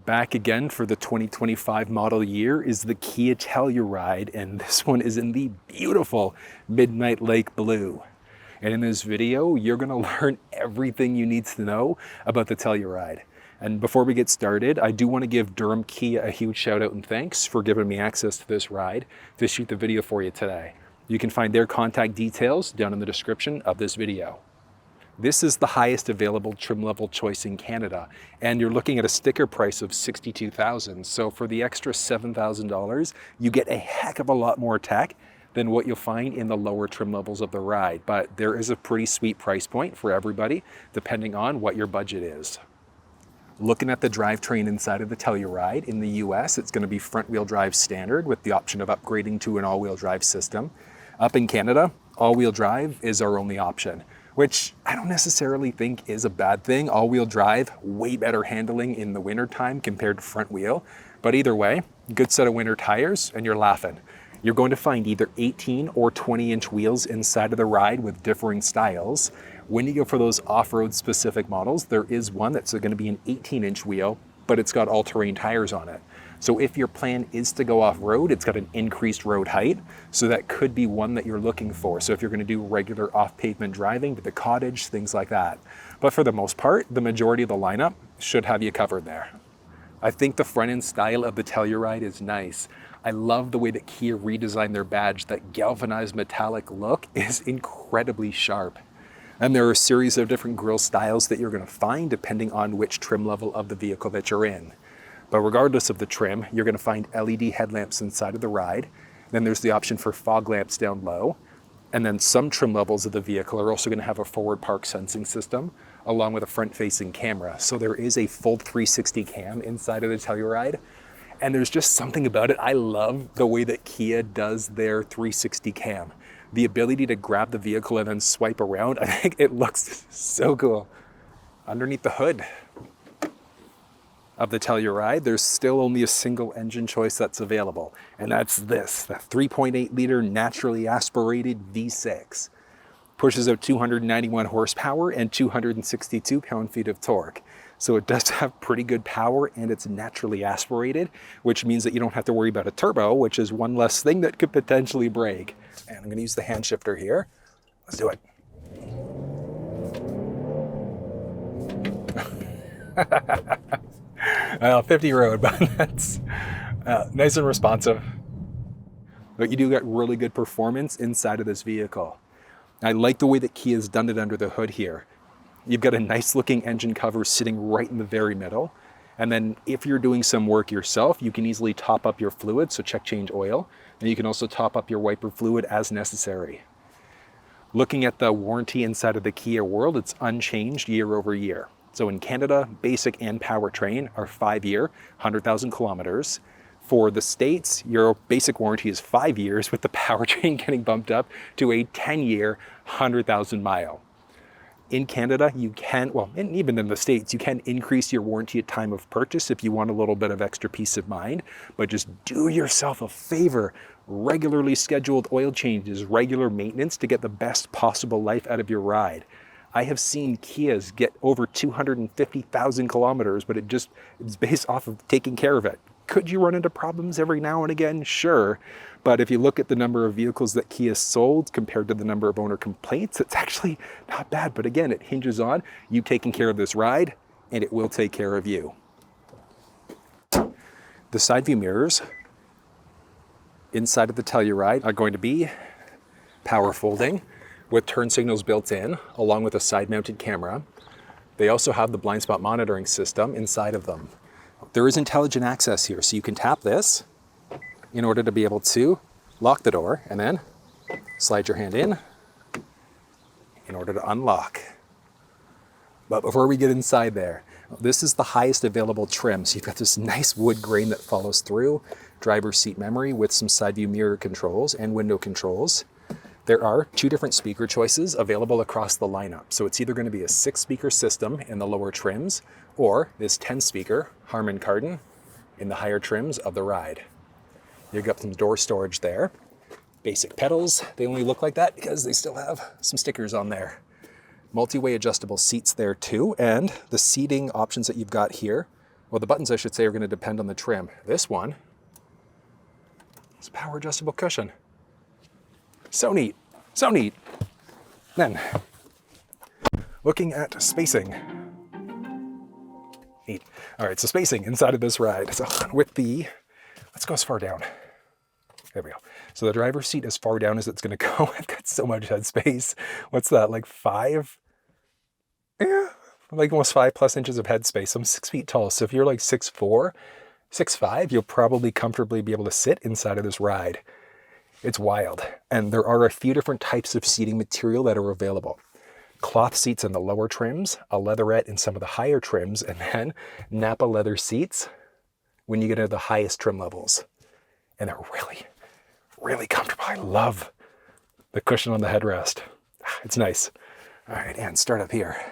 Back again for the 2025 model year is the Kia Telluride, and this one is in the beautiful Midnight Lake Blue. And in this video, you're gonna learn everything you need to know about the Telluride. And before we get started, I do wanna give Durham Kia a huge shout out and thanks for giving me access to this ride to shoot the video for you today. You can find their contact details down in the description of this video. This is the highest available trim level choice in Canada, and you're looking at a sticker price of $62,000. So for the extra $7,000, you get a heck of a lot more tech than what you'll find in the lower trim levels of the ride. But there is a pretty sweet price point for everybody, depending on what your budget is. Looking at the drivetrain inside of the Telluride, in the US, it's gonna be front wheel drive standard with the option of upgrading to an all-wheel drive system. Up in Canada, all-wheel drive is our only option, which I don't necessarily think is a bad thing. All-wheel drive, way better handling in the winter time compared to front wheel. But either way, good set of winter tires and you're laughing. You're going to find either 18 or 20-inch wheels inside of the ride with differing styles. When you go for those off-road specific models, there is one that's going to be an 18-inch wheel, but it's got all-terrain tires on it. So if your plan is to go off-road, it's got an increased road height, so that could be one that you're looking for. So if you're gonna do regular off-pavement driving to the cottage, things like that. But for the most part, the majority of the lineup should have you covered there. I think the front-end style of the Telluride is nice. I love the way that Kia redesigned their badge. That galvanized metallic look is incredibly sharp. And there are a series of different grille styles that you're gonna find depending on which trim level of the vehicle that you're in. But regardless of the trim, you're gonna find LED headlamps inside of the ride. Then there's the option for fog lamps down low. And then some trim levels of the vehicle are also gonna have a forward park sensing system along with a front-facing camera. So there is a full 360 cam inside of the Telluride. And there's just something about it. I love the way that Kia does their 360 cam. The ability to grab the vehicle and then swipe around, I think it looks so cool. Underneath the hood of the Telluride, there's still only a single engine choice that's available, and that's this, the 3.8 liter naturally aspirated V6. Pushes out 291 horsepower and 262 pound-feet of torque. So it does have pretty good power and it's naturally aspirated, which means that you don't have to worry about a turbo, which is one less thing that could potentially break. And I'm gonna use the hand shifter here. Let's do it. Well, 50 road, but that's nice and responsive. But you do get really good performance inside of this vehicle. I like the way that Kia's done it under the hood here. You've got a nice looking engine cover sitting right in the very middle. And then if you're doing some work yourself, you can easily top up your fluid, so check change oil. And you can also top up your wiper fluid as necessary. Looking at the warranty inside of the Kia world, it's unchanged year over year. So in Canada, basic and powertrain are 5-year, 100,000 kilometers. For the States, your basic warranty is 5 years with the powertrain getting bumped up to a 10-year, 100,000 mile. In Canada, you can, well, and even in the States, you can increase your warranty at time of purchase if you want a little bit of extra peace of mind, but just do yourself a favor. Regularly scheduled oil changes, regular maintenance to get the best possible life out of your ride. I have seen Kias get over 250,000 kilometers, but it's based off of taking care of it. Could you run into problems every now and again? Sure. But if you look at the number of vehicles that Kia sold compared to the number of owner complaints, it's actually not bad. But again, it hinges on you taking care of this ride and it will take care of you. The side view mirrors inside of the Telluride are going to be power folding with turn signals built in, along with a side-mounted camera. They also have the blind spot monitoring system inside of them. There is intelligent access here, so you can tap this in order to be able to lock the door and then slide your hand in order to unlock. But before we get inside there, this is the highest available trim. So you've got this nice wood grain that follows through, driver's seat memory with some side view mirror controls and window controls. There are 2 different speaker choices available across the lineup. So it's either going to be a 6-speaker system in the lower trims or this 10-speaker Harman Kardon in the higher trims of the ride. You've got some door storage there. Basic pedals, they only look like that because they still have some stickers on there. multi-way adjustable seats there too, and the seating options that you've got here Well, the buttons, I should say, are going to depend on the trim. This one is a power adjustable cushion. So neat, so neat. Then, looking at spacing. Neat. All right, so spacing inside of this ride. So with the, let's go as far down. There we go. So the driver's seat as far down as it's going to go. I've got so much head space. What's that, like 5? Yeah, like almost 5+ inches of head space. I'm 6 feet tall. So if you're like 6'4", 6'5", you'll probably comfortably be able to sit inside of this ride. It's wild. And there are a few different types of seating material that are available. Cloth seats in the lower trims, a leatherette in some of the higher trims, and then Nappa leather seats when you get into the highest trim levels. And they're really, really comfortable. I love the cushion on the headrest. It's nice. All right, and start up here.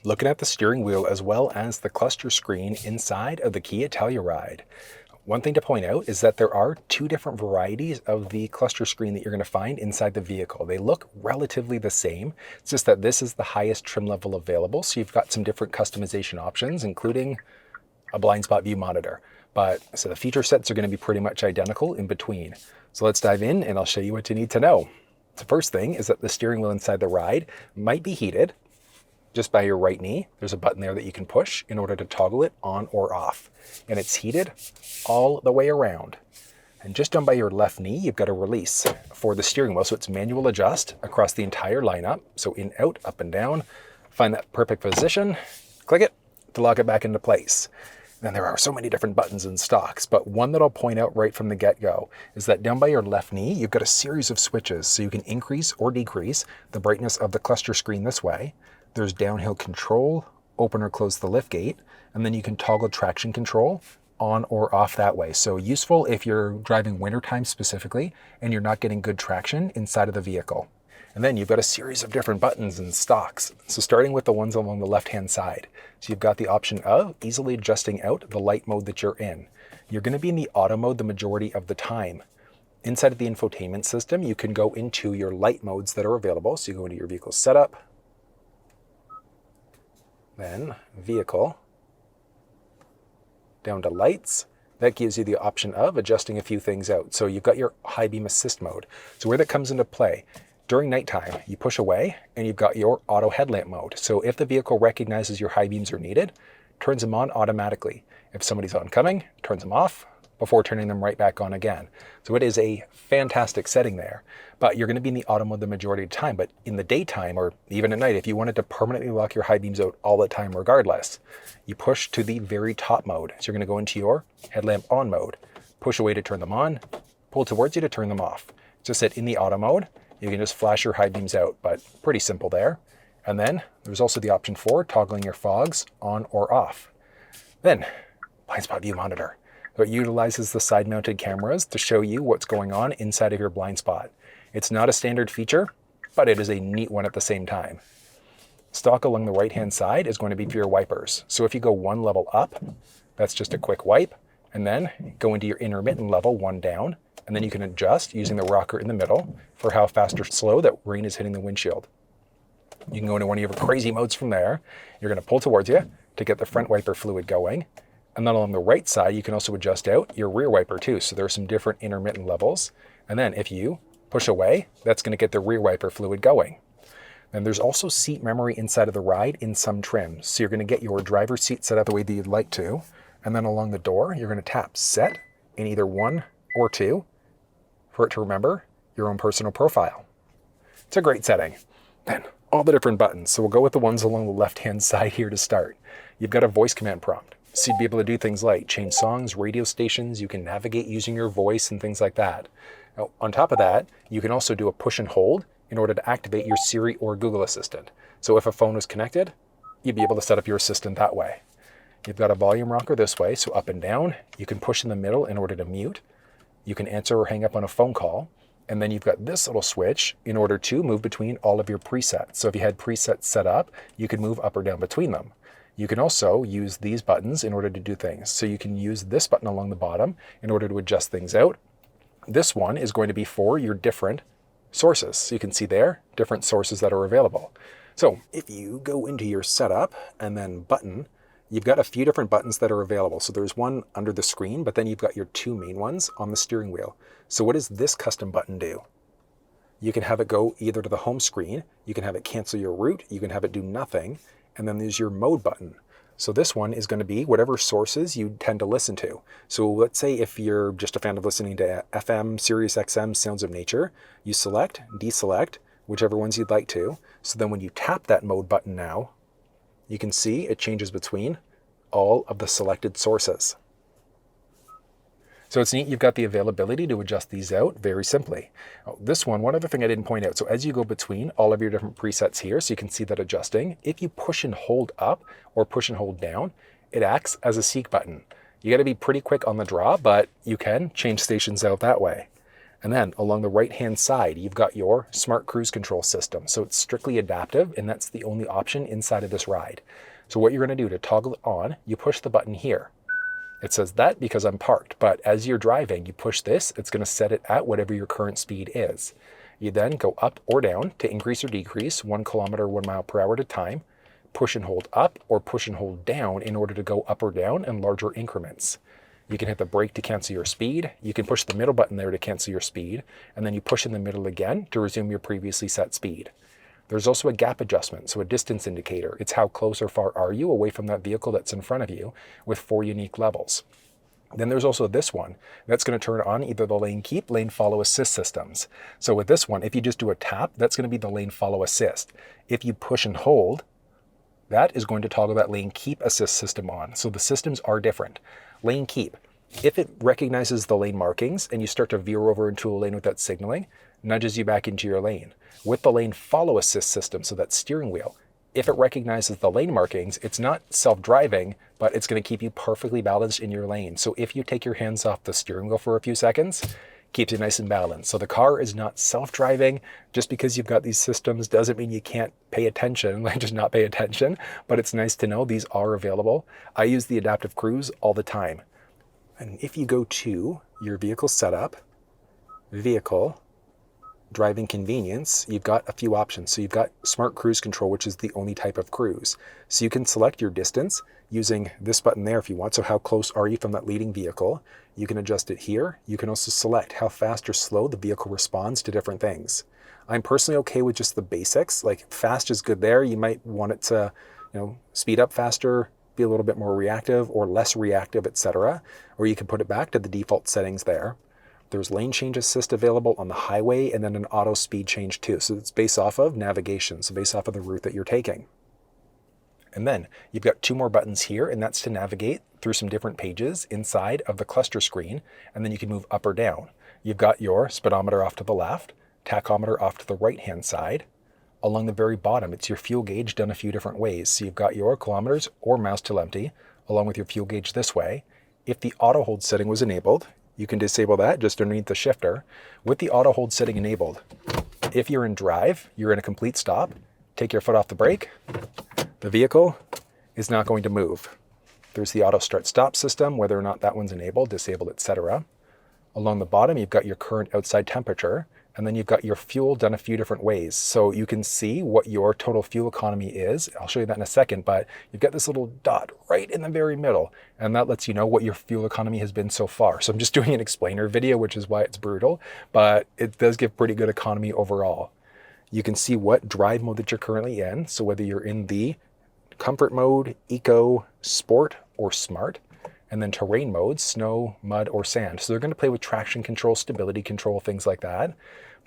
Looking at the steering wheel as well as the cluster screen inside of the Kia Telluride. One thing to point out is that there are 2 different varieties of the cluster screen that you're going to find inside the vehicle. They look relatively the same. It's just that this is the highest trim level available. So you've got some different customization options, including a blind spot view monitor. So the feature sets are going to be pretty much identical in between. So let's dive in and I'll show you what you need to know. The first thing is that the steering wheel inside the ride might be heated. Just by your right knee, there's a button there that you can push in order to toggle it on or off. And it's heated all the way around. And just down by your left knee, you've got a release for the steering wheel. So it's manual adjust across the entire lineup. So in, out, up and down, find that perfect position, click it to lock it back into place. And then there are so many different buttons in Stalks, but one that I'll point out right from the get-go is that down by your left knee, you've got a series of switches. So you can increase or decrease the brightness of the cluster screen this way. There's downhill control, open or close the liftgate, and then you can toggle traction control on or off that way. So useful if you're driving wintertime specifically and you're not getting good traction inside of the vehicle. And then you've got a series of different buttons and Stalks. So starting with the ones along the left-hand side. So you've got the option of easily adjusting out the light mode that you're in. You're going to be in the auto mode the majority of the time. Inside of the infotainment system, you can go into your light modes that are available. So you go into your vehicle setup, then vehicle, down to lights. That gives you the option of adjusting a few things out. So you've got your high beam assist mode. So where that comes into play, during nighttime, you push away and you've got your auto headlamp mode. So if the vehicle recognizes your high beams are needed, turns them on automatically. If somebody's oncoming, turns them off before turning them right back on again. So it is a fantastic setting there, but you're going to be in the auto mode the majority of the time. But in the daytime or even at night, if you wanted to permanently lock your high beams out all the time regardless, you push to the very top mode. So you're going to go into your headlamp on mode, push away to turn them on, pull towards you to turn them off. Just that in the auto mode, you can just flash your high beams out, but pretty simple there. And then there's also the option for toggling your fogs on or off. Then blind spot view monitor. So it utilizes the side-mounted cameras to show you what's going on inside of your blind spot. It's not a standard feature, but it is a neat one at the same time. Stalk along the right-hand side is going to be for your wipers. So if you go one level up, that's just a quick wipe, and then go into your intermittent level, one down, and then you can adjust using the rocker in the middle for how fast or slow that rain is hitting the windshield. You can go into one of your crazy modes from there. You're going to pull towards you to get the front wiper fluid going. And then along the right side, you can also adjust out your rear wiper too. So there are some different intermittent levels. And then if you push away, that's going to get the rear wiper fluid going. And there's also seat memory inside of the ride in some trims. So you're going to get your driver's seat set up the way that you'd like to. And then along the door, you're going to tap set in either 1 or 2 for it to remember your own personal profile. It's a great setting. Then all the different buttons. So we'll go with the ones along the left-hand side here to start. You've got a voice command prompt. So you'd be able to do things like change songs, radio stations, you can navigate using your voice and things like that. Now, on top of that, you can also do a push and hold in order to activate your Siri or Google Assistant. So if a phone was connected, you'd be able to set up your assistant that way. You've got a volume rocker this way, so up and down. You can push in the middle in order to mute. You can answer or hang up on a phone call. And then you've got this little switch in order to move between all of your presets. So if you had presets set up, you could move up or down between them. You can also use these buttons in order to do things. So you can use this button along the bottom in order to adjust things out. This one is going to be for your different sources. So you can see there, different sources that are available. So if you go into your setup and then button, you've got a few different buttons that are available. So there's one under the screen, but then you've got your two main ones on the steering wheel. So what does this custom button do? You can have it go either to the home screen, you can have it cancel your route, you can have it do nothing, and then there's your mode button. So this one is going to be whatever sources you tend to listen to. So let's say if you're just a fan of listening to FM, SiriusXM, Sounds of Nature, you select, deselect, whichever ones you'd like to. So then when you tap that mode button now, you can see it changes between all of the selected sources. So it's neat, you've got the availability to adjust these out very simply. Oh, this one other thing I didn't point out. So as you go between all of your different presets here, so you can see that adjusting, if you push and hold up or push and hold down, it acts as a seek button. You got to be pretty quick on the draw, but you can change stations out that way. And then along the right-hand side, you've got your smart cruise control system. So it's strictly adaptive, and that's the only option inside of this ride. So what you're going to do to toggle it on, you push the button here. It says that because I'm parked, but as you're driving, you push this, it's going to set it at whatever your current speed is. You then go up or down to increase or decrease 1 kilometer, 1 mile per hour at a time, push and hold up or push and hold down in order to go up or down in larger increments. You can hit the brake to cancel your speed. You can push the middle button there to cancel your speed, and then you push in the middle again to resume your previously set speed. There's also a gap adjustment, so a distance indicator. It's how close or far are you away from that vehicle that's in front of you with 4 unique levels. Then there's also this one that's going to turn on either the lane keep, lane follow assist systems. So with this one, if you just do a tap, that's going to be the lane follow assist. If you push and hold, that is going to toggle that lane keep assist system on. So the systems are different. Lane keep, if it recognizes the lane markings and you start to veer over into a lane without signaling, nudges you back into your lane. With the lane follow assist system, so that steering wheel, if it recognizes the lane markings, it's not self-driving, but it's going to keep you perfectly balanced in your lane. So if you take your hands off the steering wheel for a few seconds, keeps you nice and balanced. So the car is not self-driving. Just because you've got these systems doesn't mean you can't pay attention, like just not pay attention, but it's nice to know these are available. I use the adaptive cruise all the time. And if you go to your vehicle setup, vehicle, driving convenience, you've got a few options. So you've got smart cruise control, which is the only type of cruise. So you can select your distance using this button there if you want. So how close are you from that leading vehicle? You can adjust it here. You can also select how fast or slow the vehicle responds to different things. I'm personally okay with just the basics. Like fast is good there. You might want it to, speed up faster, be a little bit more reactive or less reactive, etc. Or you can put it back to the default settings there. There's lane change assist available on the highway and then an auto speed change too. So it's based off of navigation, so based off of the route that you're taking. And then you've got 2 more buttons here, and that's to navigate through some different pages inside of the cluster screen, and then you can move up or down. You've got your speedometer off to the left, tachometer off to the right-hand side. Along the very bottom, it's your fuel gauge done a few different ways. So you've got your kilometers or miles till empty, along with your fuel gauge this way. If the auto hold setting was enabled, you can disable that just underneath the shifter. With the auto hold setting enabled, if you're in drive, you're in a complete stop, take your foot off the brake, the vehicle is not going to move. There's the auto start stop system, whether or not that one's enabled, disabled, etc. Along the bottom, you've got your current outside temperature, and then you've got your fuel done a few different ways. So you can see what your total fuel economy is. I'll show you that in a second, but you've got this little dot right in the very middle, and that lets you know what your fuel economy has been so far. So I'm just doing an explainer video, which is why it's brutal, but it does give pretty good economy overall. You can see what drive mode that you're currently in. So whether you're in the comfort mode, eco, sport, or smart, and then terrain modes, snow, mud, or sand. So they're going to play with traction control, stability control, things like that.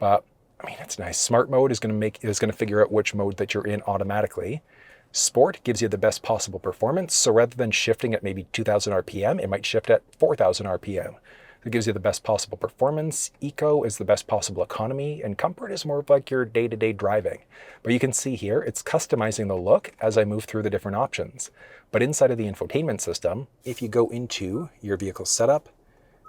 But I mean, it's nice. Smart mode is going to figure out which mode that you're in automatically. Sport gives you the best possible performance. So rather than shifting at maybe 2,000 RPM, it might shift at 4,000 RPM. It gives you the best possible performance. Eco is the best possible economy, and comfort is more of like your day-to-day driving. But you can see here, it's customizing the look as I move through the different options. But inside of the infotainment system, if you go into your vehicle setup,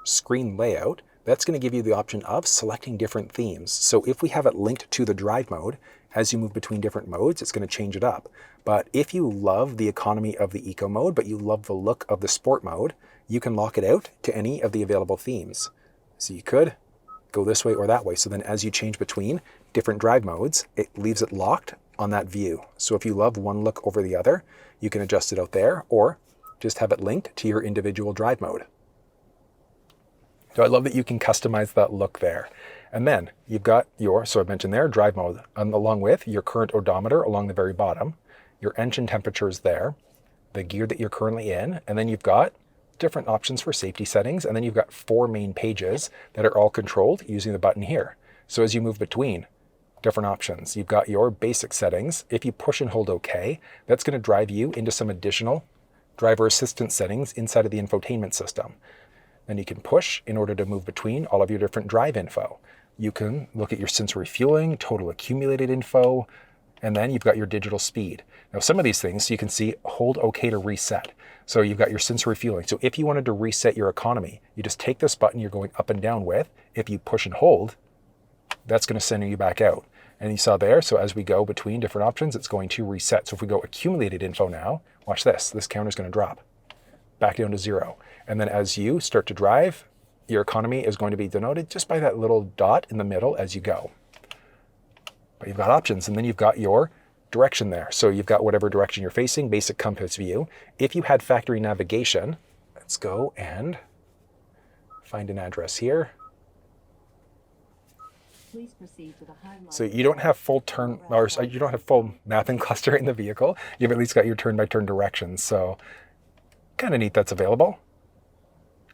screen layout, that's going to give you the option of selecting different themes. So if we have it linked to the drive mode, as you move between different modes, it's going to change it up. But if you love the economy of the eco mode, but you love the look of the sport mode, you can lock it out to any of the available themes. So you could go this way or that way. So then as you change between different drive modes, it leaves it locked on that view. So if you love one look over the other, you can adjust it out there or just have it linked to your individual drive mode. So I love that you can customize that look there. And then you've got your, so I mentioned there, drive mode, along with your current odometer along the very bottom, your engine temperature is there, the gear that you're currently in, and then you've got different options for safety settings, and then you've got 4 main pages that are all controlled using the button here. So as you move between different options, you've got your basic settings. If you push and hold OK, that's going to drive you into some additional driver assistance settings inside of the infotainment system. Then you can push in order to move between all of your different drive info. You can look at your sensory fueling, total accumulated info, and then you've got your digital speed. Now some of these things you can see hold OK to reset. So you've got your sensory fueling. So if you wanted to reset your economy, you just take this button you're going up and down with. If you push and hold, that's going to send you back out. And you saw there, so as we go between different options, it's going to reset. So if we go accumulated info now, watch this counter is going to drop back down to 0. And then as you start to drive, your economy is going to be denoted just by that little dot in the middle as you go. But you've got options, and then you've got your direction there. So you've got whatever direction you're facing, basic compass view. If you had factory navigation, let's go and find an address here. Please proceed to the highlight. So you don't have full turn, or you don't have full mapping cluster in the vehicle. You've at least got your turn-by-turn directions. So kind of neat that's available.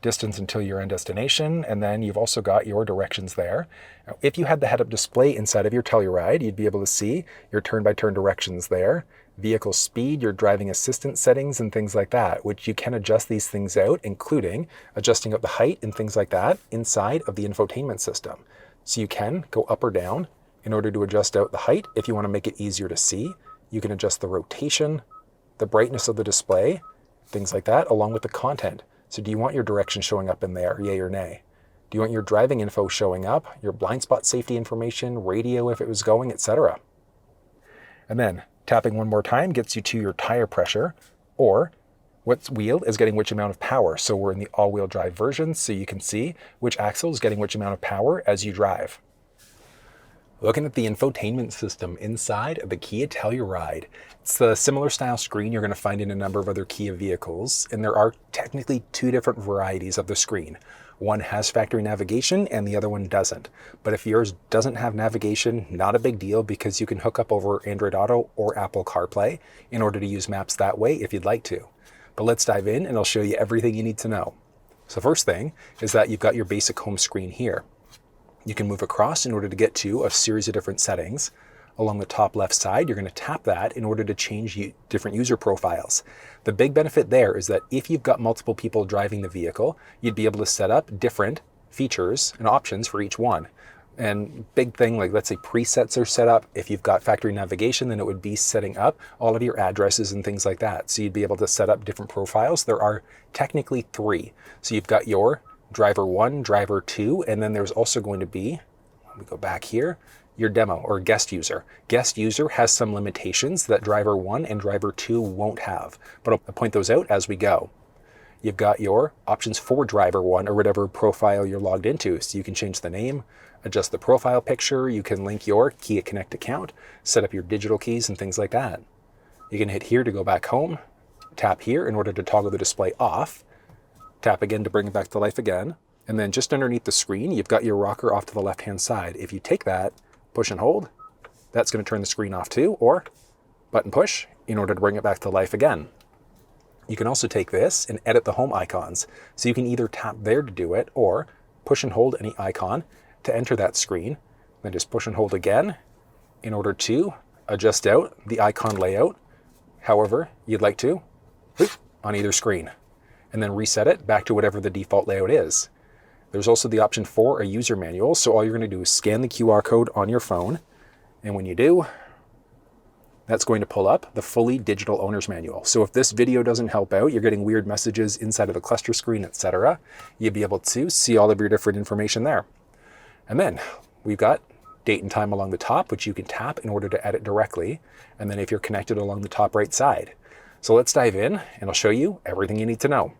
Distance until your end destination, and then you've also got your directions there. Now, if you had the head-up display inside of your Telluride, you'd be able to see your turn-by-turn directions there, vehicle speed, your driving assistance settings, and things like that, which you can adjust these things out, including adjusting out the height and things like that inside of the infotainment system. So you can go up or down in order to adjust out the height. If you want to make it easier to see, you can adjust the rotation, the brightness of the display, things like that, along with the content. So do you want your direction showing up in there, yay or nay? Do you want your driving info showing up, your blind spot safety information, radio if it was going, etc.? And then tapping one more time gets you to your tire pressure, or what wheel is getting which amount of power. So we're in the all-wheel drive version, so you can see which axle is getting which amount of power as you drive. Looking at the infotainment system inside of the Kia Telluride, it's the similar style screen you're going to find in a number of other Kia vehicles, and there are technically 2 different varieties of the screen. One has factory navigation and the other one doesn't. But if yours doesn't have navigation, not a big deal, because you can hook up over Android Auto or Apple CarPlay in order to use maps that way if you'd like to. But let's dive in and I'll show you everything you need to know. So first thing is that you've got your basic home screen here. You can move across in order to get to a series of different settings. Along the top left side, you're going to tap that in order to change different user profiles. The big benefit there is that if you've got multiple people driving the vehicle, you'd be able to set up different features and options for each one. And big thing, like let's say presets are set up. If you've got factory navigation, then it would be setting up all of your addresses and things like that. So you'd be able to set up different profiles. There are technically 3. So you've got your driver 1, driver 2, and then there's also going to be, let me go back here, your demo or guest user. Guest user has some limitations that driver 1 and driver 2 won't have, but I'll point those out as we go. You've got your options for driver 1 or whatever profile you're logged into. So you can change the name, adjust the profile picture, you can link your Kia Connect account, set up your digital keys and things like that. You can hit here to go back home, tap here in order to toggle the display off, tap again to bring it back to life again, and then just underneath the screen, you've got your rocker off to the left-hand side. If you take that, push and hold, that's going to turn the screen off too, or button push in order to bring it back to life again. You can also take this and edit the home icons. So you can either tap there to do it, or push and hold any icon to enter that screen, then just push and hold again in order to adjust out the icon layout however you'd like to on either screen, and then reset it back to whatever the default layout is. There's also the option for a user manual. So all you're going to do is scan the QR code on your phone. And when you do, that's going to pull up the fully digital owner's manual. So if this video doesn't help out, you're getting weird messages inside of the cluster screen, etc., you'll be able to see all of your different information there. And then we've got date and time along the top, which you can tap in order to edit directly. And then if you're connected along the top right side. So let's dive in and I'll show you everything you need to know.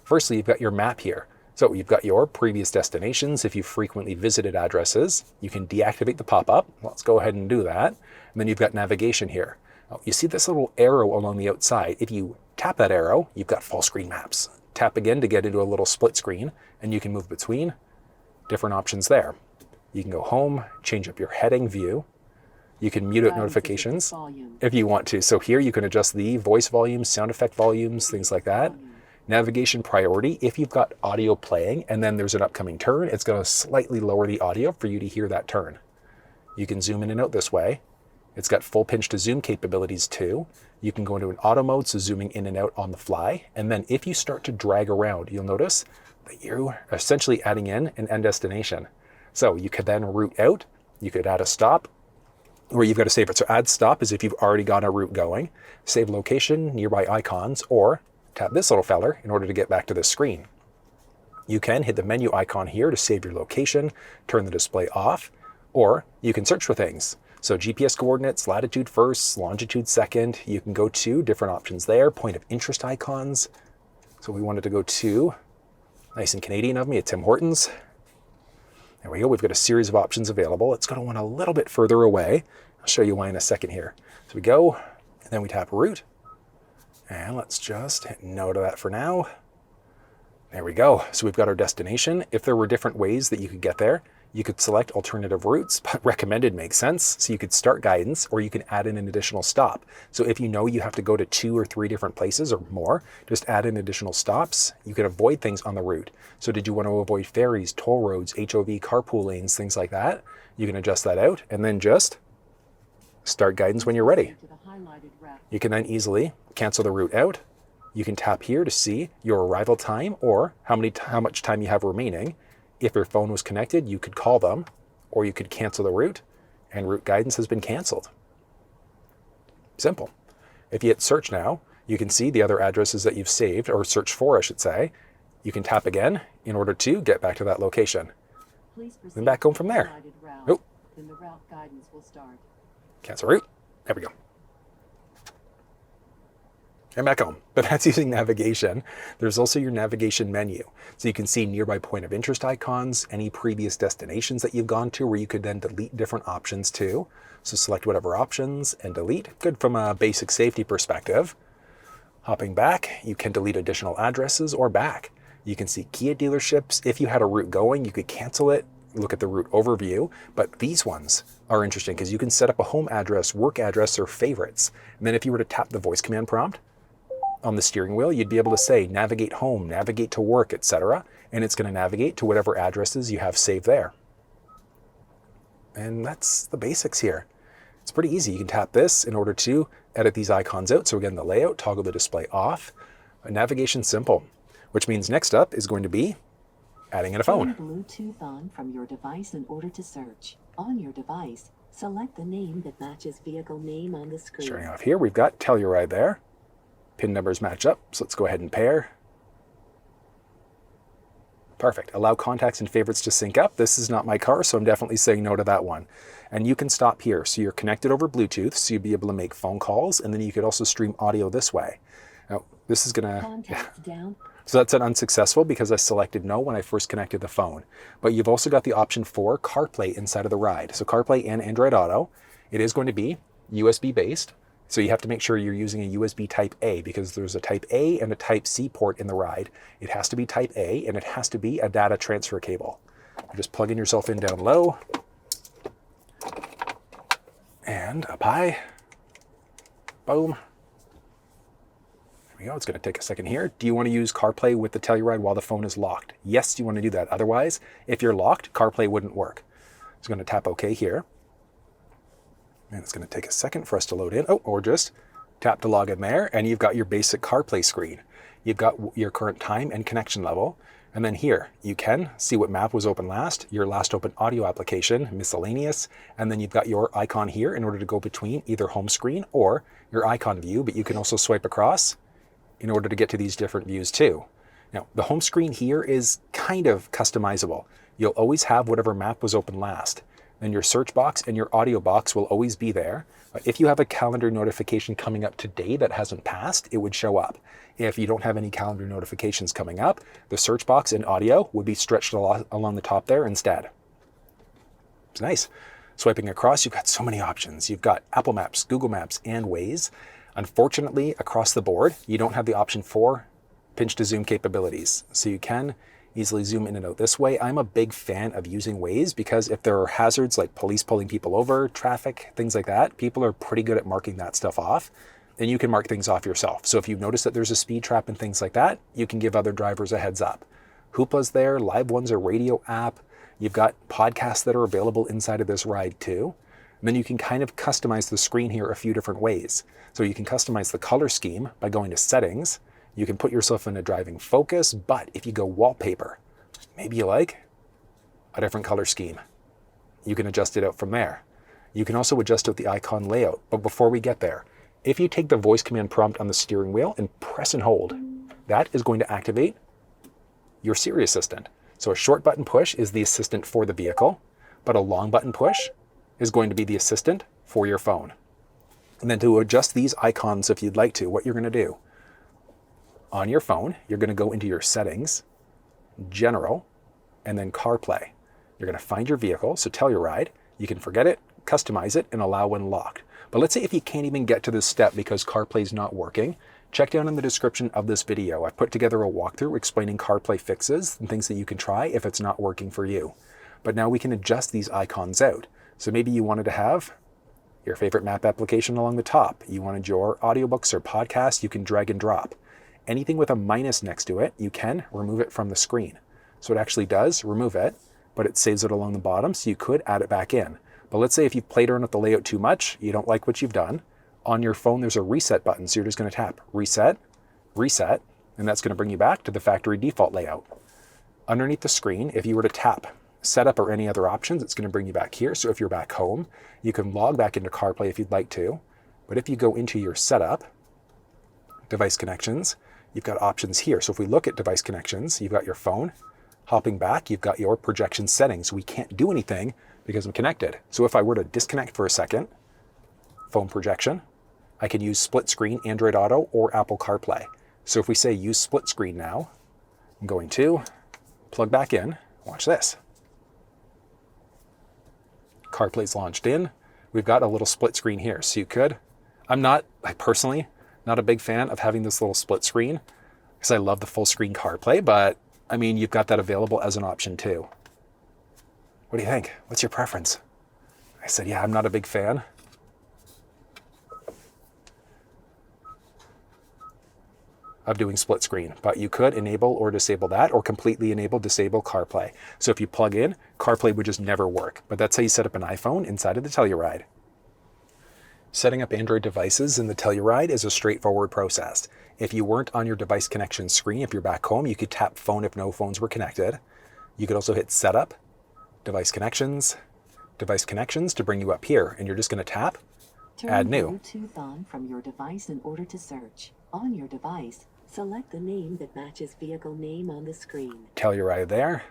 Firstly, you've got your map here. So you've got your previous destinations. If you've frequently visited addresses, you can deactivate the pop-up. Let's go ahead and do that. And then you've got navigation here. Oh, you see this little arrow along the outside. If you tap that arrow, you've got full screen maps. Tap again to get into a little split screen, and you can move between different options there. You can go home, change up your heading view. You can mute out notifications if you want to. So here you can adjust the voice volumes, sound effect volumes, things like that. Navigation priority, if you've got audio playing and then there's an upcoming turn, it's going to slightly lower the audio for you to hear that turn. You can zoom in and out this way. It's got full pinch to zoom capabilities too. You can go into an auto mode, so zooming in and out on the fly. And then if you start to drag around, you'll notice that you're essentially adding in an end destination. So you could then route out, you could add a stop, or you've got to save it. So add stop is if you've already got a route going, save location, nearby icons, or tap this little feller in order to get back to this screen. You can hit the menu icon here to save your location, turn the display off, or you can search for things. So GPS coordinates, latitude first, longitude second. You can go to different options there, point of interest icons. So we wanted to go to, nice and Canadian of me, at Tim Hortons. There we go, we've got a series of options available. It's going to want a little bit further away. I'll show you why in a second here. So we go, and then we tap route. And let's just hit no to that for now. There we go. So we've got our destination. If there were different ways that you could get there, you could select alternative routes, but recommended makes sense. So you could start guidance, or you can add in an additional stop. So if you know you have to go to 2 or 3 different places or more, just add in additional stops. You can avoid things on the route. So did you want to avoid ferries, toll roads, HOV, carpool lanes, things like that? You can adjust that out and then just start guidance when you're ready. You can then easily cancel the route out. You can tap here to see your arrival time or how much time you have remaining. If your phone was connected, you could call them, or you could cancel the route, and route guidance has been canceled. Simple. If you hit search now, you can see the other addresses that you've saved, or search for, I should say. You can tap again in order to get back to that location. Then back home from there. Oh. Then the route guidance will start. Cancel route. There we go. And back home. But that's using navigation. There's also your navigation menu. So you can see nearby point of interest icons, any previous destinations that you've gone to, where you could then delete different options too. So select whatever options and delete. Good from a basic safety perspective. Hopping back, you can delete additional addresses or back. You can see Kia dealerships. If you had a route going, you could cancel it. Look at the route overview, but these ones are interesting because you can set up a home address, work address, or favorites. And then if you were to tap the voice command prompt on the steering wheel, you'd be able to say navigate home, navigate to work, etc. And it's going to navigate to whatever addresses you have saved there. And that's the basics here. It's pretty easy. You can tap this in order to edit these icons out. So again, the layout, toggle the display off. Navigation simple, which means next up is going to be adding in a phone. Turn Bluetooth on from your device in order to search. On your device, select the name that matches vehicle name on the screen. Starting off here, we've got Telluride there. PIN numbers match up, so let's go ahead and pair. Perfect. Allow contacts and favorites to sync up. This is not my car, so I'm definitely saying no to that one. And you can stop here. So you're connected over Bluetooth, so you'll be able to make phone calls, and then you could also stream audio this way. Now, this is gonna... Contacts down. So that's an unsuccessful because I selected no when I first connected the phone. But you've also got the option for CarPlay inside of the ride. So CarPlay and Android Auto, it is going to be USB based. So you have to make sure you're using a USB Type A because there's a Type A and a Type C port in the ride. It has to be Type A and it has to be a data transfer cable. You're just plugging yourself in down low and up high. Boom. There we go. It's going to take a second here. Do you want to use CarPlay with the Telluride while the phone is locked? Yes, you want to do that. Otherwise, if you're locked, CarPlay wouldn't work. So I'm going to tap OK here. And it's going to take a second for us to load in. Oh, or just tap to log in there, and you've got your basic CarPlay screen. You've got your current time and connection level. And then here, you can see what map was open last, your last open audio application, miscellaneous, and then you've got your icon here in order to go between either home screen or your icon view, but you can also swipe across in order to get to these different views too. Now, the home screen here is kind of customizable. You'll always have whatever map was open last. then your search box and your audio box will always be there. If you have a calendar notification coming up today that hasn't passed, it would show up. If you don't have any calendar notifications coming up, the search box and audio would be stretched along the top there instead. It's nice. Swiping across, you've got so many options. You've got Apple Maps, Google Maps, and Waze. Unfortunately, across the board, you don't have the option for pinch to zoom capabilities. So you can easily zoom in and out this way. I'm a big fan of using Waze because if there are hazards like police pulling people over, traffic, things like that, people are pretty good at marking that stuff off. And you can mark things off yourself. So if you notice that there's a speed trap and things like that, you can give other drivers a heads up. Hoopla's there, Live One's a radio app. You've got podcasts that are available inside of this ride too. And then you can kind of customize the screen here a few different ways. So you can customize the color scheme by going to settings. You can put yourself in a driving focus, but if you go wallpaper, maybe you like a different color scheme. You can adjust it out from there. You can also adjust out the icon layout. But before we get there, if you take the voice command prompt on the steering wheel and press and hold, that is going to activate your Siri assistant. So a short button push is the assistant for the vehicle, but a long button push is going to be the assistant for your phone. And then to adjust these icons, if you'd like to, what you're going to do, on your phone, you're going to go into your settings, general, and then CarPlay. You're going to find your vehicle, so Telluride. You can forget it, customize it, and allow when locked. But let's say if you can't even get to this step because CarPlay is not working, check down in the description of this video. I've put together a walkthrough explaining CarPlay fixes and things that you can try if it's not working for you. But now we can adjust these icons out. So maybe you wanted to have your favorite map application along the top. You wanted your audiobooks or podcasts, you can drag and drop. Anything with a minus next to it, you can remove it from the screen. So it actually does remove it, but it saves it along the bottom, so you could add it back in. But let's say if you've played around with the layout too much, you don't like what you've done, on your phone there's a reset button, so you're just going to tap reset, reset, and that's going to bring you back to the factory default layout. Underneath the screen, if you were to tap setup or any other options, it's going to bring you back here. So if you're back home, you can log back into CarPlay if you'd like to. But if you go into your setup, device connections, you've got options here. So if we look at device connections, you've got your phone. Hopping back, you've got your projection settings. We can't do anything because I'm connected. So if I were to disconnect for a second, phone projection, I can use split screen, Android Auto, or Apple CarPlay. So if we say use split screen now, I'm going to plug back in. Watch this. CarPlay's launched in. We've got a little split screen here. So you could, I personally, not a big fan of having this little split screen because I love the full screen CarPlay, but I mean, you've got that available as an option too. What do you think? What's your preference? I said, yeah, I'm not a big fan. Of doing split screen, but you could enable or disable that, or completely disable CarPlay. So if you plug in, CarPlay would just never work, but that's how you set up an iPhone inside of the Telluride. Setting up Android devices in the Telluride is a straightforward process. If you weren't on your device connection screen, if you're back home, you could tap phone if no phones were connected. You could also hit setup, device connections to bring you up here, and you're just going to tap add new. Turn Bluetooth on from your device in order to search. On your device, select the name that matches vehicle name on the screen. Telluride there.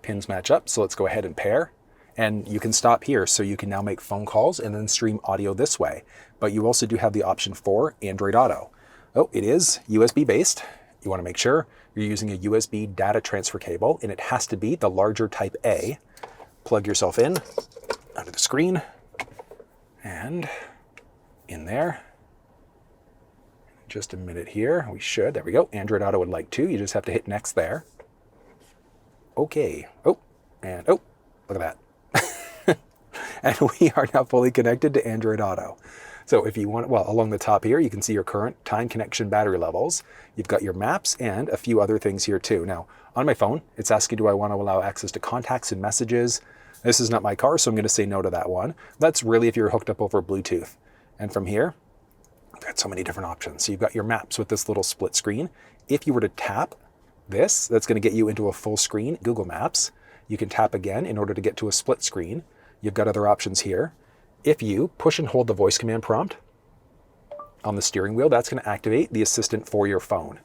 Pins match up, so let's go ahead and pair. And you can stop here, so you can now make phone calls and then stream audio this way. But you also do have the option for Android Auto. Oh, it is USB based. You want to make sure you're using a USB data transfer cable, and it has to be the larger type A. Plug yourself in under the screen and in there. Just a minute here. We should. There we go. Android Auto would like to. You just have to hit next there. Okay. Oh, and oh, look at that. And we are now fully connected to Android Auto. So if you want, well, along the top here, you can see your current time, connection, battery levels. You've got your maps and a few other things here too. Now, on my phone, it's asking, do I want to allow access to contacts and messages? This is not my car, so I'm going to say no to that one. That's really if you're hooked up over Bluetooth. And from here, I've got so many different options. So you've got your maps with this little split screen. If you were to tap this, that's going to get you into a full screen Google Maps. You can tap again in order to get to a split screen. You've got other options here. If you push and hold the voice command prompt on the steering wheel, that's going to activate the assistant for your phone.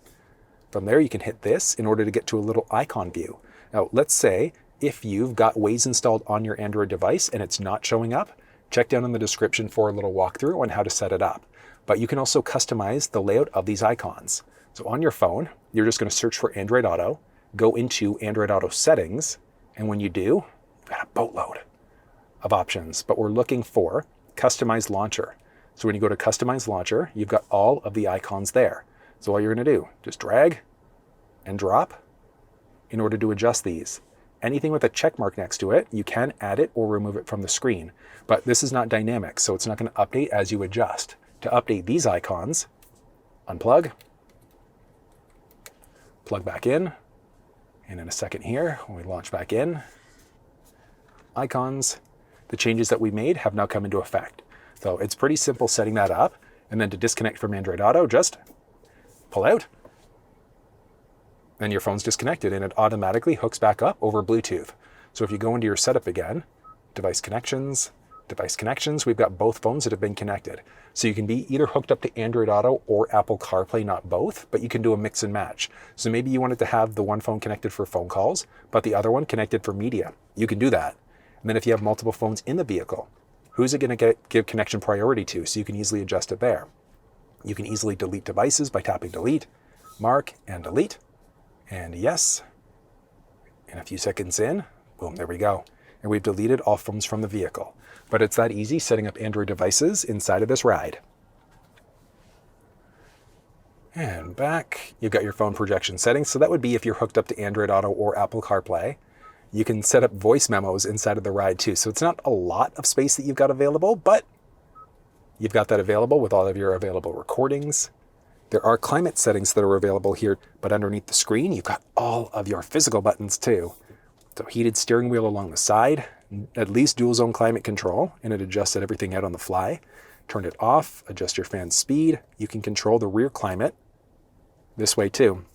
From there, you can hit this in order to get to a little icon view. Now, let's say if you've got Waze installed on your Android device and it's not showing up, check down in the description for a little walkthrough on how to set it up. But you can also customize the layout of these icons. So on your phone, you're just going to search for Android Auto, go into Android Auto settings, and when you do, you've got a boatload of options. But we're looking for Customize Launcher. So when you go to Customize Launcher, you've got all of the icons there. So all you're going to do, just drag and drop in order to adjust these. Anything with a check mark next to it, you can add it or remove it from the screen. But this is not dynamic, so it's not going to update as you adjust. To update these icons, unplug, plug back in, and in a second here, when we launch back in, icons, the changes that we made have now come into effect. So it's pretty simple setting that up. And then to disconnect from Android Auto, just pull out, and your phone's disconnected, and it automatically hooks back up over Bluetooth. So if you go into your setup again, device connections, we've got both phones that have been connected. So you can be either hooked up to Android Auto or Apple CarPlay, not both, but you can do a mix and match. So maybe you wanted to have the one phone connected for phone calls, but the other one connected for media. You can do that. And then if you have multiple phones in the vehicle, who's it going to give connection priority to? So you can easily adjust it there. You can easily delete devices by tapping delete, mark, and delete. And yes, and a few seconds in, boom, there we go. And we've deleted all phones from the vehicle. But it's that easy setting up Android devices inside of this ride. And back, you've got your phone projection settings. So that would be if you're hooked up to Android Auto or Apple CarPlay. You can set up voice memos inside of the ride too. So it's not a lot of space that you've got available, but you've got that available with all of your available recordings. There are climate settings that are available here, but underneath the screen, you've got all of your physical buttons too. So heated steering wheel along the side, at least dual zone climate control, and it adjusted everything out on the fly. Turn it off, adjust your fan speed. You can control the rear climate this way too.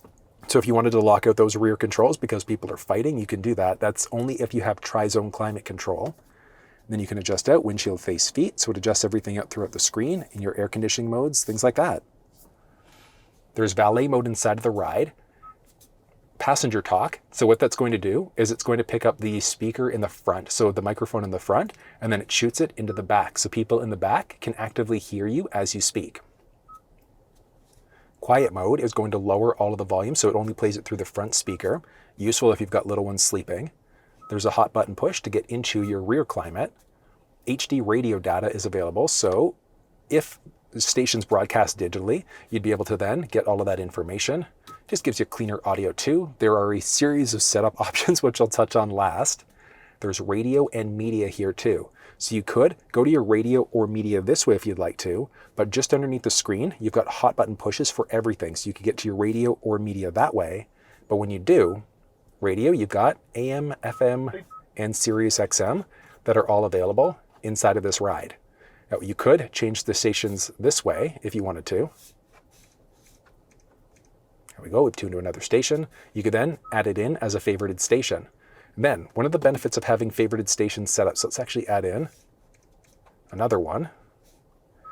So if you wanted to lock out those rear controls because people are fighting, you can do that. That's only if you have tri-zone climate control. Then you can adjust out windshield face feet, so it adjusts everything out throughout the screen in your air conditioning modes, things like that. There's valet mode inside of the ride. Passenger talk. So what that's going to do is it's going to pick up the speaker in the front, so the microphone in the front, and then it shoots it into the back. So people in the back can actively hear you as you speak. Quiet mode is going to lower all of the volume, so it only plays it through the front speaker. Useful if you've got little ones sleeping. There's a hot button push to get into your rear climate. HD radio data is available, so if the station's broadcast digitally, you'd be able to then get all of that information. Just gives you cleaner audio too. There are a series of setup options, which I'll touch on last. There's radio and media here too. So you could go to your radio or media this way if you'd like to, but just underneath the screen, you've got hot button pushes for everything. So you can get to your radio or media that way. But when you do, radio, you've got AM, FM, and SiriusXM that are all available inside of this ride. Now, you could change the stations this way if you wanted to. There we go, we've tuned to another station. You could then add it in as a favorited station. And then, one of the benefits of having favorited stations set up, so let's actually add in another one.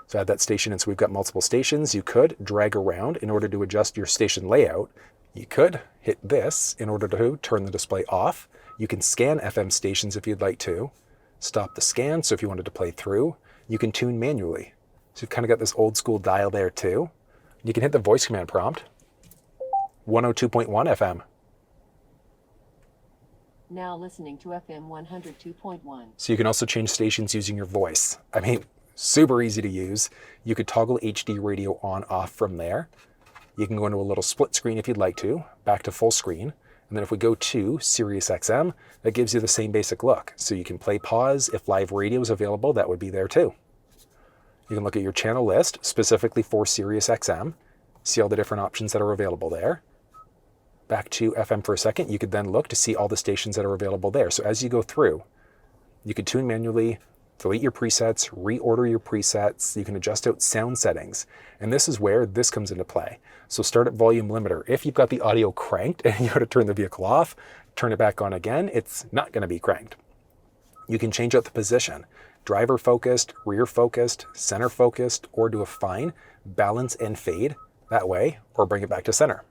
So add that station in, so we've got multiple stations. You could drag around in order to adjust your station layout. You could hit this in order to turn the display off. You can scan FM stations if you'd like to. Stop the scan, so if you wanted to play through. You can tune manually. So you've kind of got this old school dial there too. You can hit the voice command prompt. 102.1 FM. Now listening to FM 102.1. So you can also change stations using your voice. I mean, super easy to use. You could toggle HD radio on off from there. You can go into a little split screen if you'd like to, back to full screen. And then if we go to SiriusXM, that gives you the same basic look. So you can play pause. If live radio is available, that would be there too. You can look at your channel list specifically for SiriusXM, see all the different options that are available there. Back to FM for a second, you could then look to see all the stations that are available there. So as you go through, you can tune manually, delete your presets, reorder your presets. You can adjust out sound settings. And this is where this comes into play. So start at volume limiter. If you've got the audio cranked and you want to turn the vehicle off, turn it back on again, it's not going to be cranked. You can change out the position. Driver focused, rear focused, center focused, or do a fine balance and fade that way, or bring it back to center.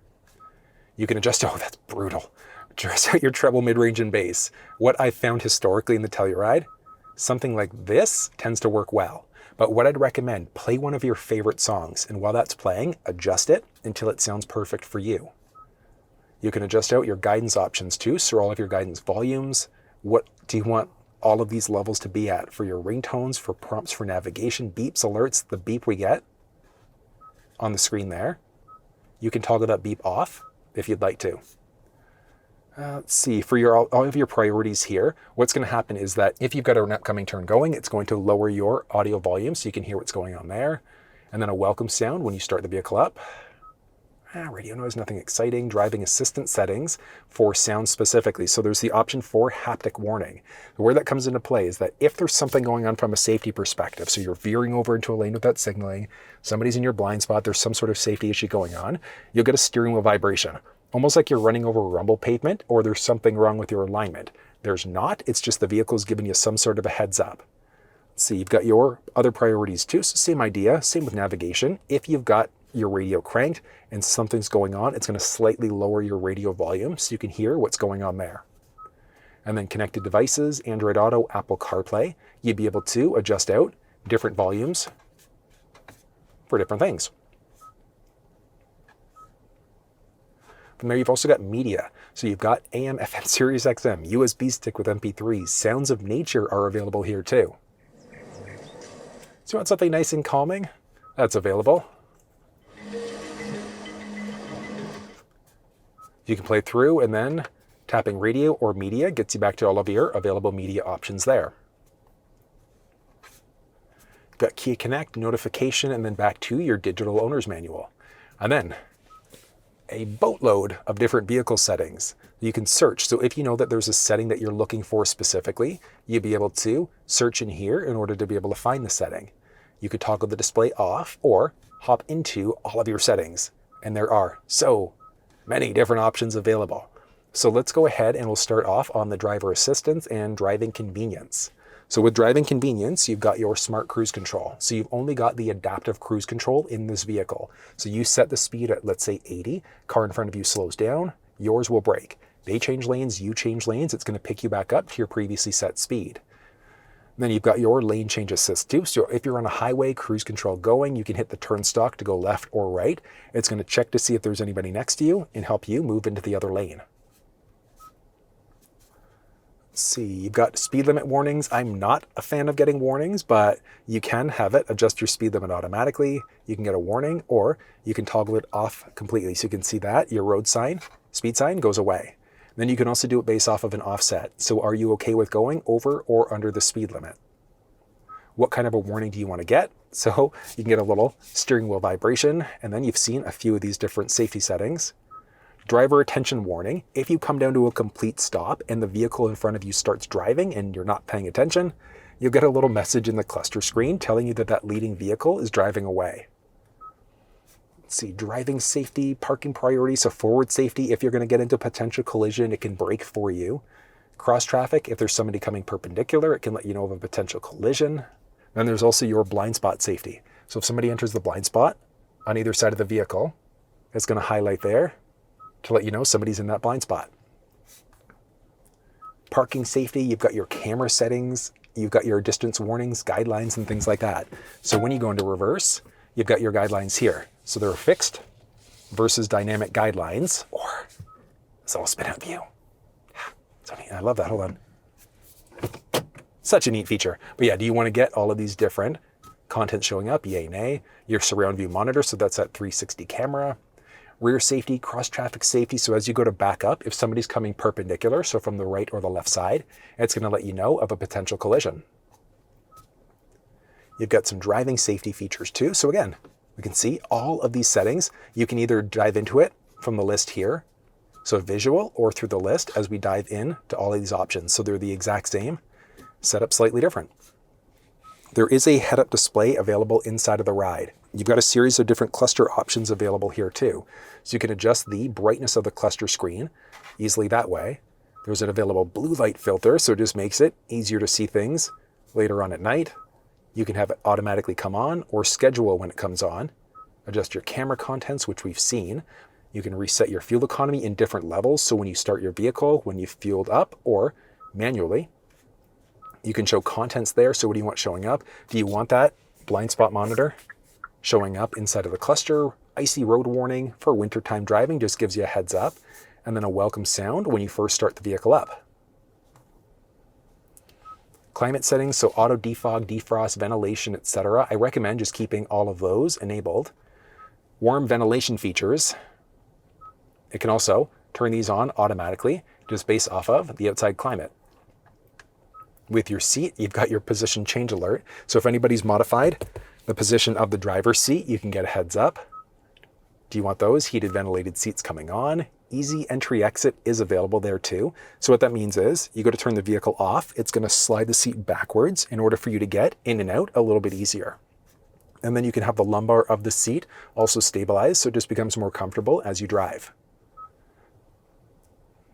You can adjust, oh, that's brutal. Dress out your treble, mid-range, and bass. What I found historically in the Telluride, something like this tends to work well. But what I'd recommend, play one of your favorite songs, and while that's playing, adjust it until it sounds perfect for you. You can adjust out your guidance options too, so all of your guidance volumes. What do you want all of these levels to be at for your ringtones, for prompts for navigation, beeps, alerts, the beep we get on the screen there. You can toggle that beep off if you'd like to. Let's see, for all of your priorities here, what's going to happen is that if you've got an upcoming turn going, it's going to lower your audio volume so you can hear what's going on there. And then a welcome sound when you start the vehicle up. Radio noise, nothing exciting. Driving assistance settings for sound specifically. So there's the option for haptic warning. Where that comes into play is that if there's something going on from a safety perspective, so you're veering over into a lane without signaling, somebody's in your blind spot, there's some sort of safety issue going on, you'll get a steering wheel vibration. Almost like you're running over rumble pavement or there's something wrong with your alignment. There's not, it's just the vehicle's giving you some sort of a heads up. Let's see, you've got your other priorities too, so same idea, same with navigation. If you've got your radio cranked and something's going on, it's going to slightly lower your radio volume so you can hear what's going on there. And then connected devices, Android Auto, Apple CarPlay, you'd be able to adjust out different volumes for different things. From there, you've also got media. So you've got AM, FM, SiriusXM, USB stick with MP3s. Sounds of nature are available here too. So you want something nice and calming? That's available. You can play through, and then tapping radio or media gets you back to all of your available media options there. Got Kia Connect, notification, and then back to your digital owner's manual. And then a boatload of different vehicle settings you can search. So if you know that there's a setting that you're looking for specifically, you'd be able to search in here in order to be able to find the setting. You could toggle the display off or hop into all of your settings. And there are so many different options available. So let's go ahead and we'll start off on the driver assistance and driving convenience. So with driving convenience, you've got your smart cruise control. So you've only got the adaptive cruise control in this vehicle. So you set the speed at, let's say 80, car in front of you slows down, yours will brake. They change lanes, you change lanes, it's going to pick you back up to your previously set speed. Then you've got your lane change assist too. So if you're on a highway, cruise control going, you can hit the turn stalk to go left or right. It's going to check to see if there's anybody next to you and help you move into the other lane. Let's see, you've got speed limit warnings. I'm not a fan of getting warnings, but you can have it adjust your speed limit automatically. You can get a warning, or you can toggle it off completely. So you can see that your road sign, speed sign goes away. Then you can also do it based off of an offset. So are you okay with going over or under the speed limit? What kind of a warning do you want to get? So you can get a little steering wheel vibration, and then you've seen a few of these different safety settings. Driver attention warning. If you come down to a complete stop and the vehicle in front of you starts driving and you're not paying attention, you'll get a little message in the cluster screen telling you that that leading vehicle is driving away. Let's see, driving safety, parking priority, so forward safety. If you're going to get into a potential collision, it can brake for you. Cross traffic, if there's somebody coming perpendicular, it can let you know of a potential collision. Then there's also your blind spot safety. So if somebody enters the blind spot on either side of the vehicle, it's going to highlight there to let you know somebody's in that blind spot. Parking safety, you've got your camera settings, you've got your distance warnings, guidelines, and things like that. So when you go into reverse, you've got your guidelines here. So they're fixed versus dynamic guidelines, or it's all spin out view. So neat. I love that. Hold on. Such a neat feature. But yeah, do you want to get all of these different content showing up? Yay, nay. Your surround view monitor, so that's that 360 camera. Rear safety, cross traffic safety. So as you go to back up, if somebody's coming perpendicular, so from the right or the left side, it's going to let you know of a potential collision. You've got some driving safety features too. So again, we can see all of these settings. You can either dive into it from the list here, so visual, or through the list as we dive in to all of these options. So they're the exact same, set up slightly different. There is a head-up display available inside of the ride. You've got a series of different cluster options available here too. So you can adjust the brightness of the cluster screen easily that way. There's an available blue light filter, so it just makes it easier to see things later on at night. You can have it automatically come on or schedule when it comes on. Adjust your camera contents, which we've seen. You can reset your fuel economy in different levels. So when you start your vehicle, when you've fueled up, or manually, you can show contents there. So what do you want showing up? Do you want that blind spot monitor showing up inside of the cluster? Icy road warning for wintertime driving, just gives you a heads up. And then a welcome sound when you first start the vehicle up. Climate settings, so auto defog, defrost, ventilation, etc. I recommend just keeping all of those enabled. Warm ventilation features. It can also turn these on automatically, just based off of the outside climate. With your seat, you've got your position change alert. So if anybody's modified the position of the driver's seat, you can get a heads up. Do you want those heated ventilated seats coming on? Easy entry exit is available there too. So what that means is you go to turn the vehicle off, it's going to slide the seat backwards in order for you to get in and out a little bit easier. And then you can have the lumbar of the seat also stabilized, so it just becomes more comfortable as you drive.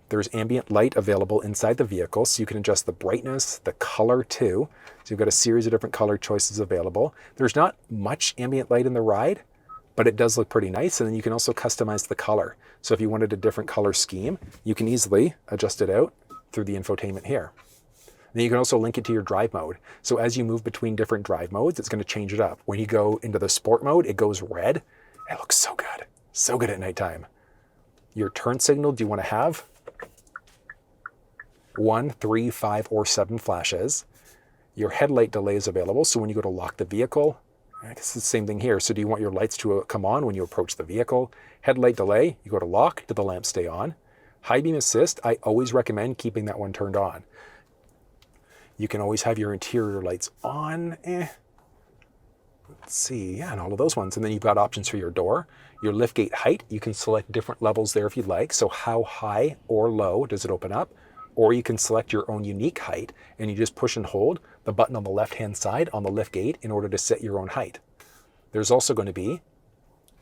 There's ambient light available inside the vehicle, so you can adjust the brightness, the color too. So you've got a series of different color choices available. There's not much ambient light in the ride, but it does look pretty nice. And then you can also customize the color. So if you wanted a different color scheme, you can easily adjust it out through the infotainment here. Then you can also link it to your drive mode. So as you move between different drive modes, it's going to change it up. When you go into the sport mode, it goes red. It looks so good. So good at nighttime. Your turn signal, do you want to have 1, 3, 5, or 7 flashes? Your headlight delay is available. So when you go to lock the vehicle, I guess it's the same thing here. So do you want your lights to come on when you approach the vehicle? Headlight delay, you go to lock, do the lamps stay on? High beam assist, I always recommend keeping that one turned on. You can always have your interior lights on. Let's see, yeah, and all of those ones. And then you've got options for your door. Your liftgate height, you can select different levels there if you'd like. So how high or low does it open up? Or you can select your own unique height and you just push and hold the button on the left-hand side on the liftgate in order to set your own height. There's also going to be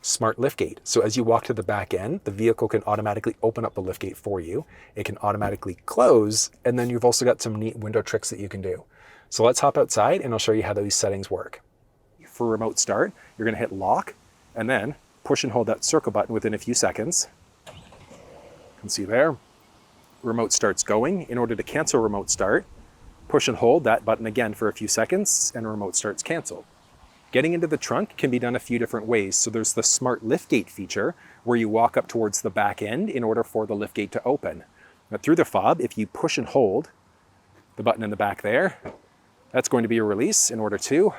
smart liftgate. So as you walk to the back end, the vehicle can automatically open up the liftgate for you. It can automatically close, and then you've also got some neat window tricks that you can do. So let's hop outside and I'll show you how these settings work. For remote start, you're going to hit lock and then push and hold that circle button within a few seconds. You can see there. Remote starts going. In order to cancel remote start, push and hold that button again for a few seconds and remote start's canceled. Getting into the trunk can be done a few different ways. So there's the smart liftgate feature where you walk up towards the back end in order for the liftgate to open. Now through the fob, if you push and hold the button in the back there, that's going to be a release in order to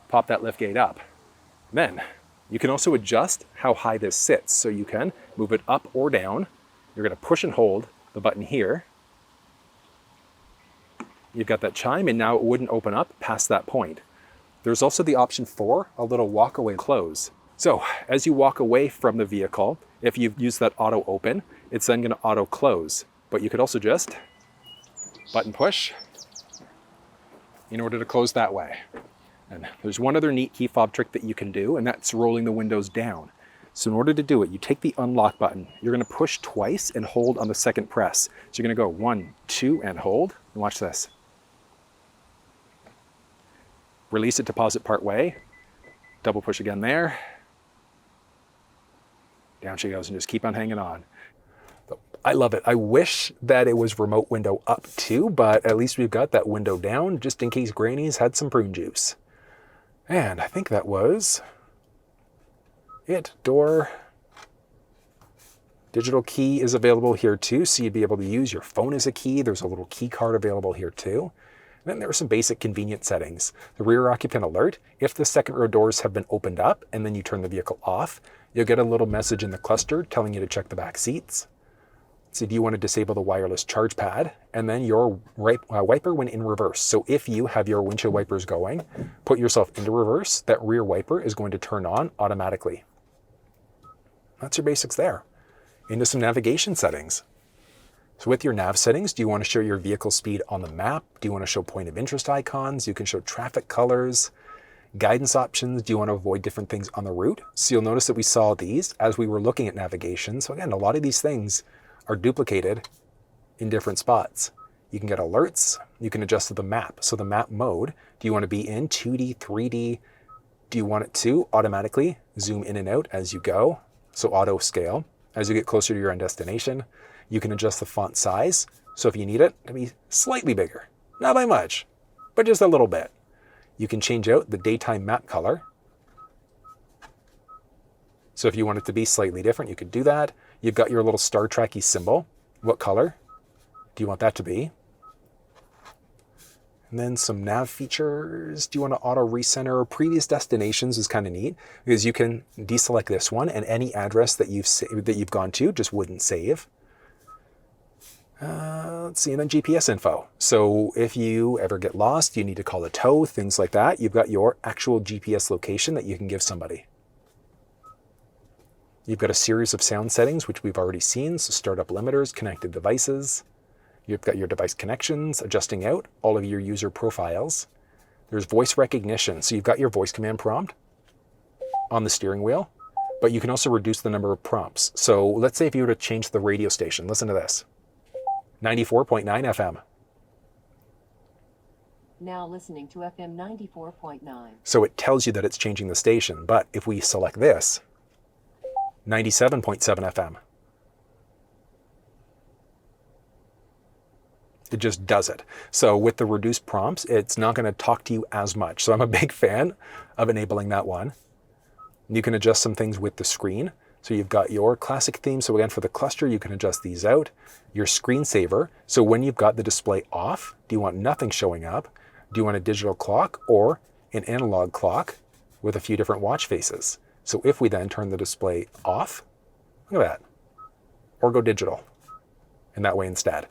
pop that liftgate up. Then you can also adjust how high this sits. So you can move it up or down. You're going to push and hold the button here. You've got that chime, and now it wouldn't open up past that point. There's also the option for a little walk away close. So as you walk away from the vehicle, if you've used that auto open, it's then going to auto close. But you could also just button push in order to close that way. And there's one other neat key fob trick that you can do, and that's rolling the windows down. So in order to do it, you take the unlock button. You're going to push twice and hold on the second press. So you're going to go 1, 2, and hold. And watch this. Release it to pause it part way. Double push again there. Down she goes, and just keep on hanging on. I love it. I wish that it was remote window up too, but at least we've got that window down just in case Granny's had some prune juice. And I think that was it. Door. Digital key is available here too, so you'd be able to use your phone as a key. There's a little key card available here too. And then there are some basic convenient settings. The rear occupant alert, if the second row doors have been opened up and then you turn the vehicle off, you'll get a little message in the cluster telling you to check the back seats. So do you want to disable the wireless charge pad? And then your wiper when in reverse. So if you have your windshield wipers going, put yourself into reverse, that rear wiper is going to turn on automatically. That's your basics there. Into some navigation settings. So with your nav settings, do you want to show your vehicle speed on the map? Do you want to show point of interest icons? You can show traffic colors, guidance options. Do you want to avoid different things on the route? So you'll notice that we saw these as we were looking at navigation. So again, a lot of these things are duplicated in different spots. You can get alerts. You can adjust to the map. So the map mode, do you want to be in 2D, 3D? Do you want it to automatically zoom in and out as you go? So auto scale. As you get closer to your end destination, you can adjust the font size. So if you need it to be slightly bigger, not by much, but just a little bit. You can change out the daytime map color. So if you want it to be slightly different, you could do that. You've got your little Star Trek-y symbol. What color do you want that to be? And then some nav features. Do you want to auto recenter? Previous destinations is kind of neat because you can deselect this one and any address that you've gone to just wouldn't save. Let's see, and then GPS info. So if you ever get lost, you need to call a tow, things like that. You've got your actual GPS location that you can give somebody. You've got a series of sound settings, which we've already seen. So startup limiters, connected devices. You've got your device connections, adjusting out all of your user profiles. There's voice recognition. So you've got your voice command prompt on the steering wheel, but you can also reduce the number of prompts. So let's say if you were to change the radio station, listen to this. 94.9 FM. Now listening to FM 94.9. So it tells you that it's changing the station, but if we select this, 97.7 FM. It just does it. So with the reduced prompts, it's not going to talk to you as much. So I'm a big fan of enabling that one. You can adjust some things with the screen. So you've got your classic theme. So again, for the cluster, you can adjust these out. Your screensaver. So when you've got the display off, do you want nothing showing up? Do you want a digital clock or an analog clock with a few different watch faces? So if we then turn the display off, look at that, or go digital in that way instead.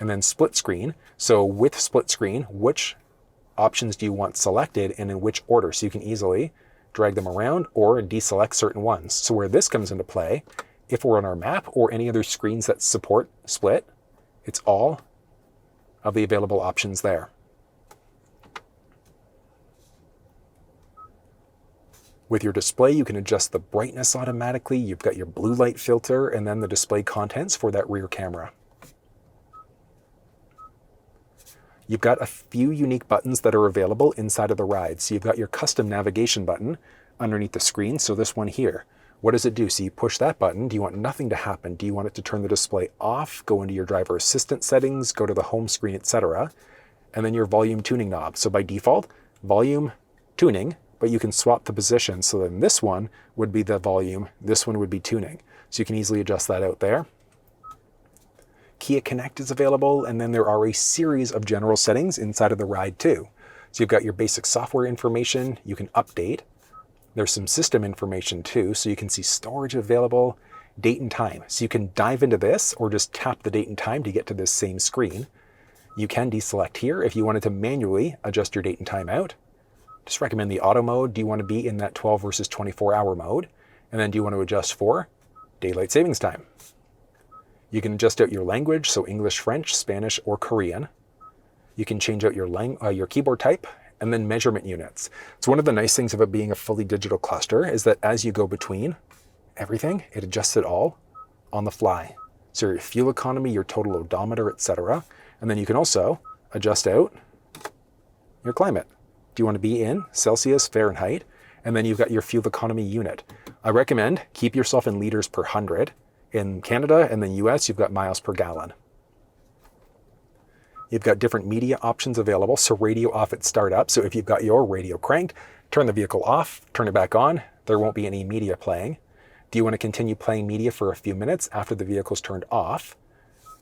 And then split screen. So with split screen, which options do you want selected and in which order? So you can easily drag them around or deselect certain ones. So where this comes into play, if we're on our map or any other screens that support split, it's all of the available options there. With your display, you can adjust the brightness automatically. You've got your blue light filter and then the display contents for that rear camera. You've got a few unique buttons that are available inside of the ride. So you've got your custom navigation button underneath the screen. So this one here, what does it do? So you push that button. Do you want nothing to happen? Do you want it to turn the display off, go into your driver assistant settings, go to the home screen, etc.? And then your volume tuning knob. So by default, volume tuning, but you can swap the position. So then this one would be the volume, this one would be tuning. So you can easily adjust that out there. Kia Connect is available, and then there are a series of general settings inside of the ride too. So you've got your basic software information, you can update. There's some system information too, so you can see storage available, date and time. So you can dive into this or just tap the date and time to get to this same screen. You can deselect here if you wanted to manually adjust your date and time out. Just recommend the auto mode. Do you want to be in that 12 versus 24-hour mode? And then do you want to adjust for daylight savings time? You can adjust out your language, so English, French, Spanish, or Korean. You can change out your keyboard type, and then measurement units. So one of the nice things about being a fully digital cluster is that as you go between everything, it adjusts it all on the fly. So your fuel economy, your total odometer, etc. And then you can also adjust out your climate. Do you want to be in Celsius, Fahrenheit? And then you've got your fuel economy unit. I recommend keep yourself in liters per 100. In Canada and the US, you've got miles per gallon. You've got different media options available. So radio off at startup. So if you've got your radio cranked, turn the vehicle off, turn it back on. There won't be any media playing. Do you want to continue playing media for a few minutes after the vehicle's turned off?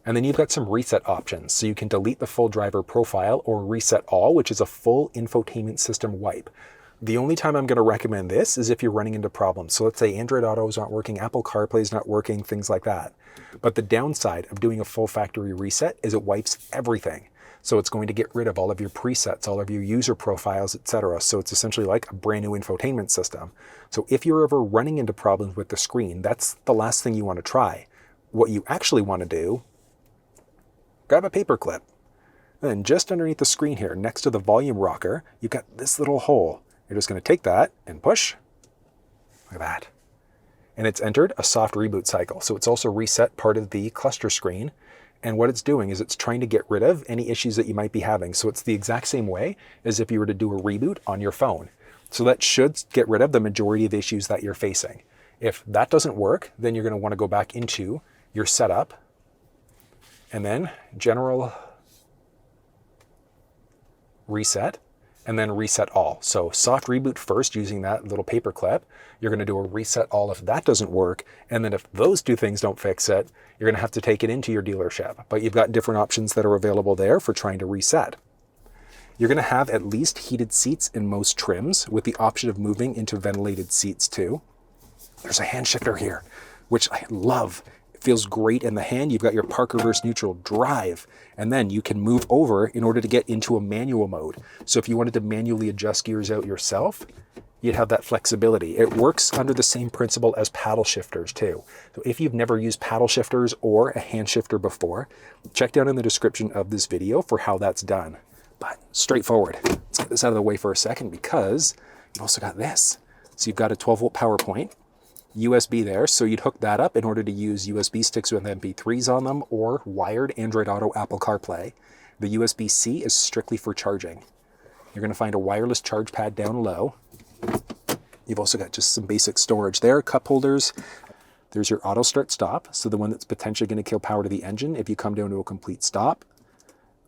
And then you've got some reset options. So you can delete the full driver profile or reset all, which is a full infotainment system wipe. The only time I'm going to recommend this is if you're running into problems. So let's say Android Auto is not working, Apple CarPlay is not working, things like that. But the downside of doing a full factory reset is it wipes everything. So it's going to get rid of all of your presets, all of your user profiles, etc. So it's essentially like a brand new infotainment system. So if you're ever running into problems with the screen, that's the last thing you want to try. What you actually want to do, grab a paper clip. And then just underneath the screen here, next to the volume rocker, you've got this little hole. You're just going to take that and push. Look at that. And it's entered a soft reboot cycle. So it's also reset part of the cluster screen. And what it's doing is it's trying to get rid of any issues that you might be having. So it's the exact same way as if you were to do a reboot on your phone. So that should get rid of the majority of issues that you're facing. If that doesn't work, then you're going to want to go back into your setup and then general reset and then reset all. So soft reboot first using that little paper clip. You're going to do a reset all if that doesn't work. And then if those two things don't fix it, you're going to have to take it into your dealership. But you've got different options that are available there for trying to reset. You're going to have at least heated seats in most trims with the option of moving into ventilated seats too. There's a hand shifter here, which I love. It feels great in the hand. You've got your park reverse neutral drive, and then you can move over in order to get into a manual mode. So if you wanted to manually adjust gears out yourself, you'd have that flexibility. It works under the same principle as paddle shifters too. So if you've never used paddle shifters or a hand shifter before, check down in the description of this video for how that's done. But straightforward. Let's get this out of the way for a second because you've also got this. So you've got a 12-volt power point, USB there, so you'd hook that up in order to use USB sticks with MP3s on them or wired Android Auto, Apple CarPlay. The USB-C is strictly for charging. You're going to find a wireless charge pad down low. You've also got just some basic storage there, cup holders. There's your auto start stop, so the one that's potentially going to kill power to the engine if you come down to a complete stop.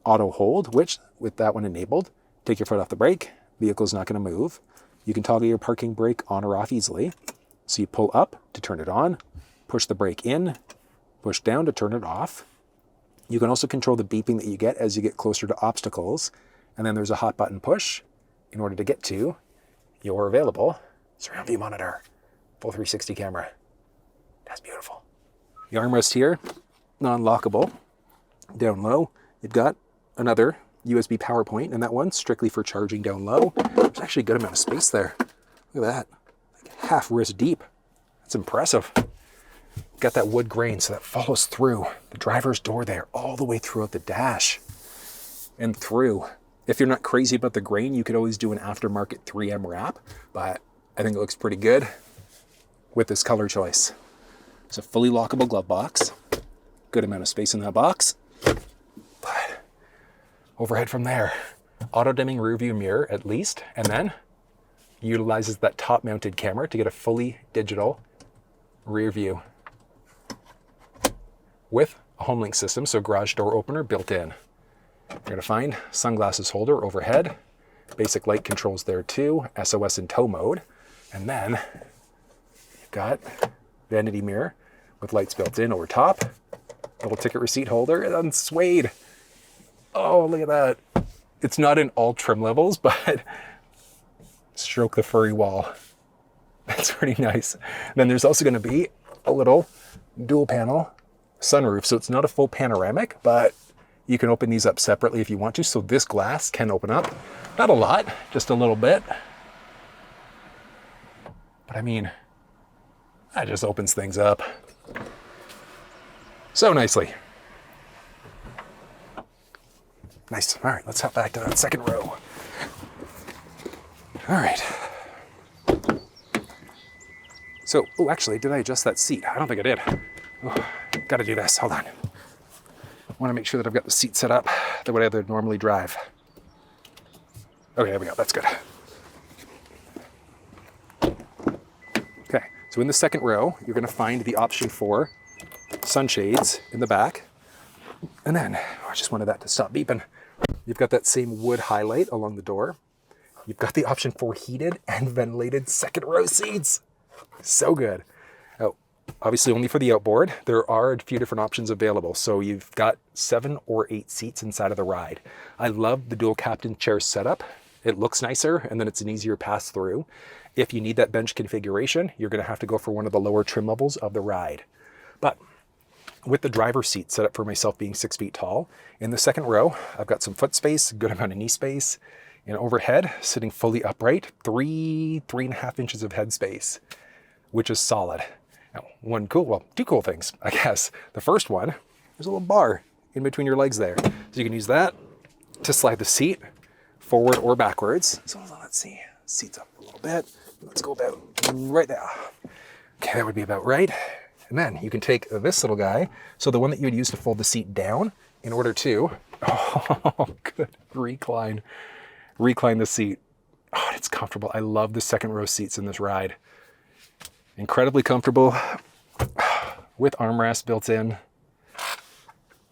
Auto hold, which with that one enabled, take your foot off the brake, vehicle's not going to move. You can toggle your parking brake on or off easily. So you pull up to turn it on, push the brake in, push down to turn it off. You can also control the beeping that you get as you get closer to obstacles. And then there's a hot button push in order to get to your available surround view monitor, full 360 camera. That's beautiful. The armrest here, non-lockable. Down low, you've got another USB power point, and that one's strictly for charging down low. There's actually a good amount of space there. Look at that. Like half wrist deep. That's impressive. Got that wood grain, so that follows through the driver's door there, all the way throughout the dash and through. If you're not crazy about the grain, you could always do an aftermarket 3M wrap, but I think it looks pretty good with this color choice. It's a fully lockable glove box. Good amount of space in that box. But overhead from there, auto dimming rear view mirror at least, and then utilizes that top mounted camera to get a fully digital rear view with a HomeLink system, so garage door opener built in. You're going to find sunglasses holder overhead, basic light controls there too, SOS and tow mode, and then you've got vanity mirror with lights built in over top, little ticket receipt holder, and then suede. Oh, look at that. It's not in all trim levels, but stroke the furry wall. That's pretty nice. And then there's also going to be a little dual panel sunroof. So it's not a full panoramic, but you can open these up separately if you want to. So this glass can open up. Not a lot, just a little bit. But I mean, that just opens things up so nicely. Nice. All right, let's hop back to that second row. All right. So, oh, actually, did I adjust that seat? I don't think I did. Oh, gotta do this. Hold on. I want to make sure that I've got the seat set up the way I would normally drive. Okay, there we go. That's good. Okay, so in the second row, you're going to find the option for sunshades in the back. And then, I just wanted that to stop beeping. You've got that same wood highlight along the door. You've got the option for heated and ventilated second row seats. So good. Oh, obviously only for the outboard. There are a few different options available. So you've got 7 or 8 seats inside of the ride. I love the dual captain chair setup. It looks nicer, and then it's an easier pass through. If you need that bench configuration, you're going to have to go for one of the lower trim levels of the ride. But with the driver's seat set up for myself being 6 feet tall, in the second row, I've got some foot space, good amount of knee space, and overhead, sitting fully upright, 3.5 inches of head space, which is solid. Now, two cool things, I guess. The first one, there's a little bar in between your legs there. So you can use that to slide the seat forward or backwards. So let's see, seats up a little bit. Let's go about right there. Okay, that would be about right. And then you can take this little guy, so the one that you would use to fold the seat down in order to, recline the seat. Oh, it's comfortable. I love the second row seats in this ride. Incredibly comfortable with armrest built in.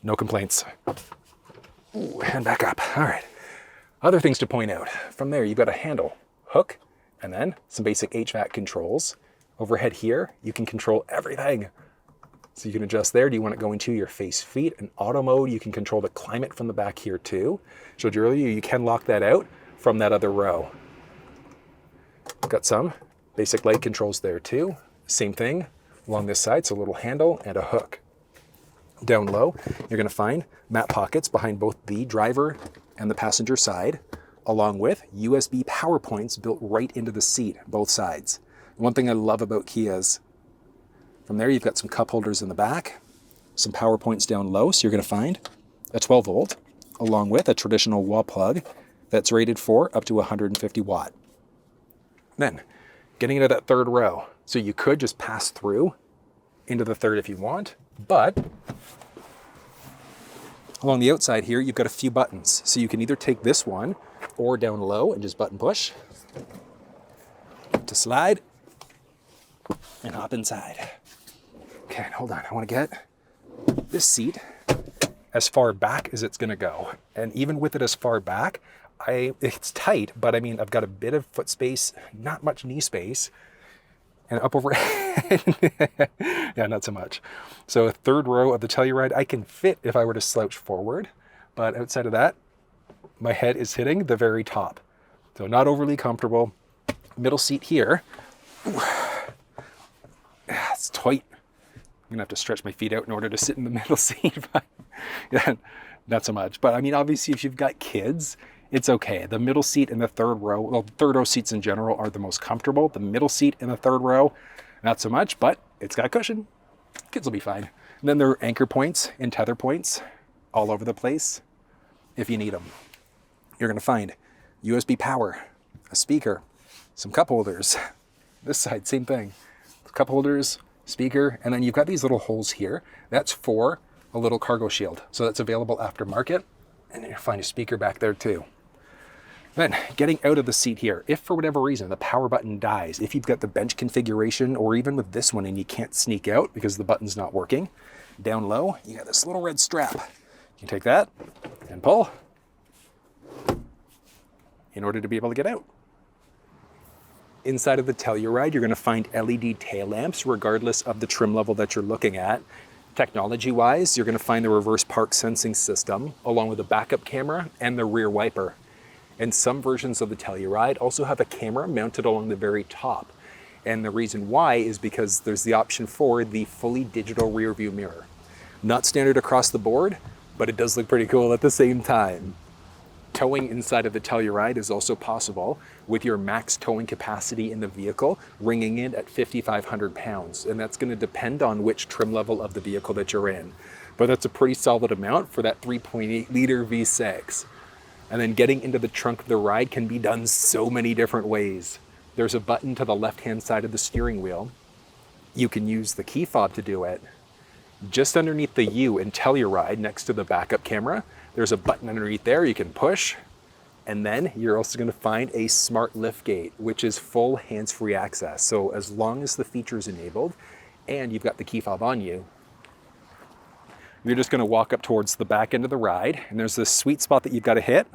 No complaints. Ooh, and back up. All right. Other things to point out. From there, you've got a handle, hook, and then some basic HVAC controls. Overhead here, you can control everything. So you can adjust there. Do you want it going to your face, feet? In auto mode, you can control the climate from the back here too. Showed you earlier, you can lock that out from that other row. Got some basic light controls there too. Same thing along this side, so a little handle and a hook. Down low, you're gonna find map pockets behind both the driver and the passenger side, along with USB power points built right into the seat, both sides. One thing I love about Kias, from there you've got some cup holders in the back, some power points down low, so you're gonna find a 12 volt, along with a traditional wall plug that's rated for up to 150 watt. Then, getting into that third row. So you could just pass through into the third if you want, but along the outside here, you've got a few buttons. So you can either take this one or down low and just button push to slide and hop inside. Okay, hold on. I want to get this seat as far back as it's going to go. And even with it as far back, it's tight, but I mean, I've got a bit of foot space, not much knee space, and up over, yeah, not so much. So a third row of the Telluride, I can fit if I were to slouch forward, but outside of that, my head is hitting the very top. So not overly comfortable. Middle seat here, it's tight. I'm gonna have to stretch my feet out in order to sit in the middle seat, but yeah, not so much. But I mean, obviously if you've got kids, it's okay. The middle seat and the third row, well, third row seats in general are the most comfortable. The middle seat and the third row, not so much, but it's got a cushion. Kids will be fine. And then there are anchor points and tether points all over the place if you need them. You're gonna find USB power, a speaker, some cup holders. This side, same thing. Cup holders, speaker, and then you've got these little holes here. That's for a little cargo shield. So that's available aftermarket. And you'll find a speaker back there too. Then getting out of the seat here, if for whatever reason the power button dies, if you've got the bench configuration or even with this one and you can't sneak out because the button's not working, down low, you got this little red strap. You can take that and pull in order to be able to get out. Inside of the Telluride, you're going to find LED tail lamps regardless of the trim level that you're looking at. Technology-wise, you're going to find the reverse park sensing system along with a backup camera and the rear wiper. And some versions of the Telluride also have a camera mounted along the very top. And the reason why is because there's the option for the fully digital rear view mirror. Not standard across the board, but it does look pretty cool at the same time. Towing inside of the Telluride is also possible with your max towing capacity in the vehicle ringing in at 5,500 pounds. And that's going to depend on which trim level of the vehicle that you're in. But that's a pretty solid amount for that 3.8 liter V6. And then getting into the trunk of the ride can be done so many different ways. There's a button to the left-hand side of the steering wheel. You can use the Keyfob to do it. Just underneath the U in Telluride, next to the backup camera, there's a button underneath there you can push. And then you're also going to find a smart liftgate, which is full hands-free access. So as long as the feature is enabled and you've got the Keyfob on you, you're just going to walk up towards the back end of the ride, and there's this sweet spot that you've got to hit.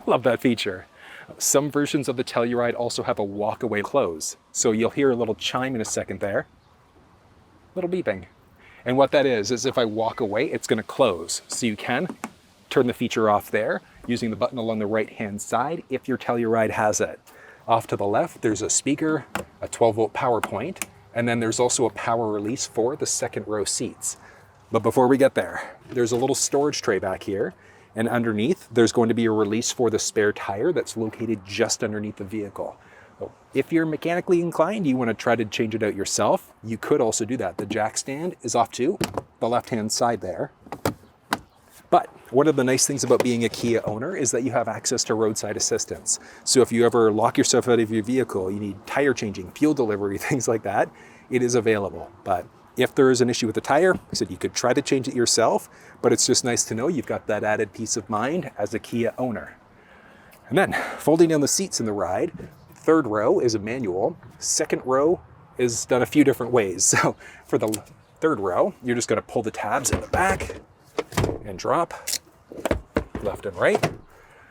Love that feature. Some versions of the Telluride also have a walk-away close. So you'll hear a little chime in a second there. Little beeping. And what that is if I walk away, it's going to close. So you can turn the feature off there using the button along the right-hand side if your Telluride has it. Off to the left, there's a speaker, a 12-volt power point, and then there's also a power release for the second row seats. But before we get there, there's a little storage tray back here, and underneath, there's going to be a release for the spare tire that's located just underneath the vehicle. So if you're mechanically inclined, you want to try to change it out yourself, you could also do that. The jack stand is off to the left-hand side there. But one of the nice things about being a Kia owner is that you have access to roadside assistance. So if you ever lock yourself out of your vehicle, you need tire changing, fuel delivery, things like that, it is available. But if there is an issue with the tire, I said you could try to change it yourself, but it's just nice to know you've got that added peace of mind as a Kia owner. And then folding down the seats in the ride, third row is a manual. Second row is done a few different ways. So for the third row, you're just going to pull the tabs in the back and drop left and right.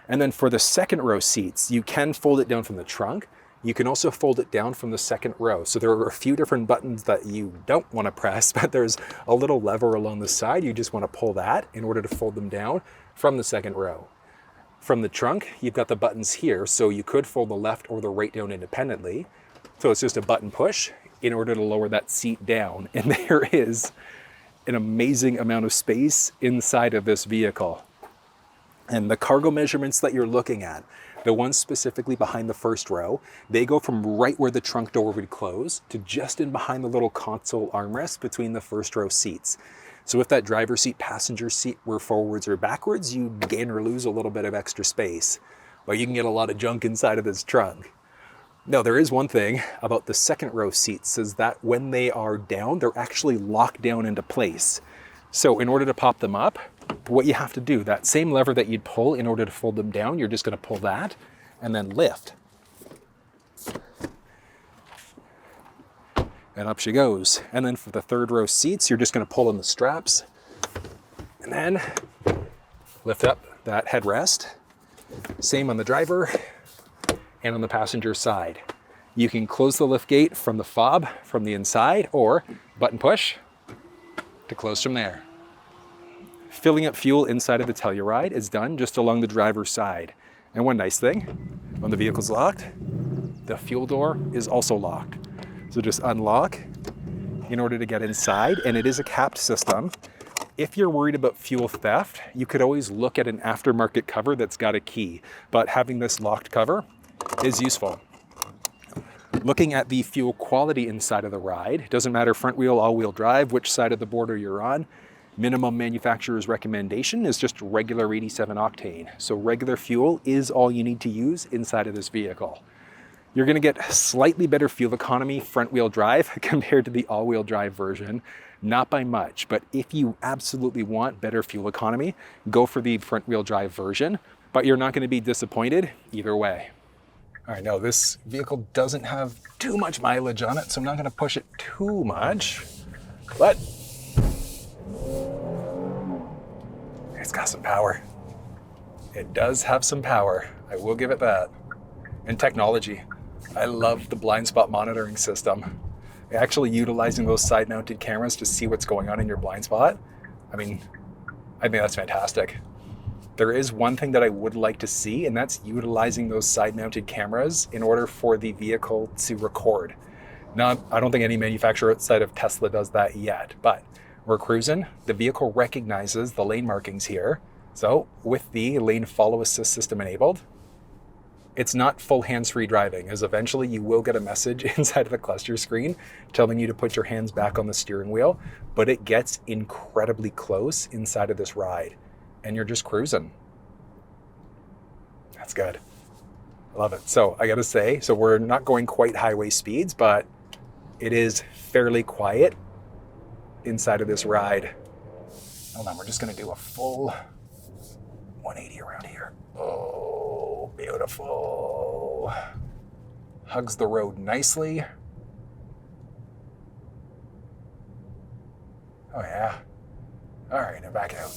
And then for the second row seats, you can fold it down from the trunk. You can also fold it down from the second row. So there are a few different buttons that you don't want to press, but there's a little lever along the side. You just want to pull that in order to fold them down from the second row. From the trunk, you've got the buttons here, so you could fold the left or the right down independently. So it's just a button push in order to lower that seat down. And there is an amazing amount of space inside of this vehicle. And the cargo measurements that you're looking at, the ones specifically behind the first row, they go from right where the trunk door would close to just in behind the little console armrest between the first row seats. So if that driver's seat, passenger seat were forwards or backwards, you gain or lose a little bit of extra space. But you can get a lot of junk inside of this trunk. Now, there is one thing about the second row seats is that when they are down, they're actually locked down into place. So in order to pop them up, what you have to do, that same lever that you'd pull in order to fold them down, you're just going to pull that and then lift. And up she goes. And then for the third row seats, you're just going to pull in the straps and then lift up that headrest. Same on the driver and on the passenger side. You can close the liftgate from the fob from the inside or button push to close from there. Filling up fuel inside of the Telluride is done just along the driver's side. And one nice thing, when the vehicle's locked, the fuel door is also locked. So just unlock in order to get inside, and it is a capped system. If you're worried about fuel theft, you could always look at an aftermarket cover that's got a key, but having this locked cover is useful. Looking at the fuel quality inside of the ride, doesn't matter front wheel, all-wheel drive, which side of the border you're on, minimum manufacturer's recommendation is just regular 87 octane. So regular fuel is all you need to use inside of this vehicle. You're going to get slightly better fuel economy front wheel drive compared to the all-wheel drive version, not by much, but if you absolutely want better fuel economy, go for the front wheel drive version, but you're not going to be disappointed either way. All right, now this vehicle doesn't have too much mileage on it, so I'm not going to push it too much, but it's got some power. It does have some power, I will give it that. And technology. I love the blind spot monitoring system. Actually utilizing those side mounted cameras to see what's going on in your blind spot. I think that's fantastic. There is one thing that I would like to see, and that's utilizing those side mounted cameras in order for the vehicle to record. Now, I don't think any manufacturer outside of Tesla does that yet, but we're cruising. The vehicle recognizes the lane markings here. So with the lane follow assist system enabled, it's not full hands-free driving, as eventually you will get a message inside of the cluster screen telling you to put your hands back on the steering wheel, but it gets incredibly close inside of this ride, and you're just cruising. That's good. I love it. So I gotta say, so we're not going quite highway speeds, but it is fairly quiet inside of this ride. Hold on, we're just gonna do a full 180 around here. Oh, beautiful. Hugs the road nicely. Oh yeah. All right, now back out.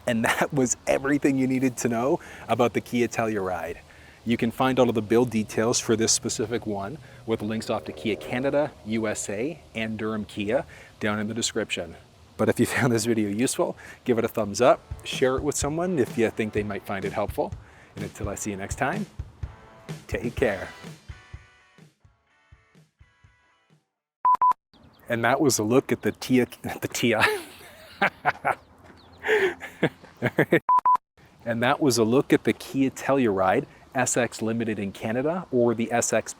And that was everything you needed to know about the Kia Telluride. You can find all of the build details for this specific one with links off to Kia Canada, USA, and Durham Kia down in the description. But if you found this video useful, give it a thumbs up, share it with someone if you think they might find it helpful. And until I see you next time, take care. And that was a look at the Kia. And that was a look at the Kia Telluride SX Limited in Canada, or the SX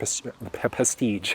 Prestige.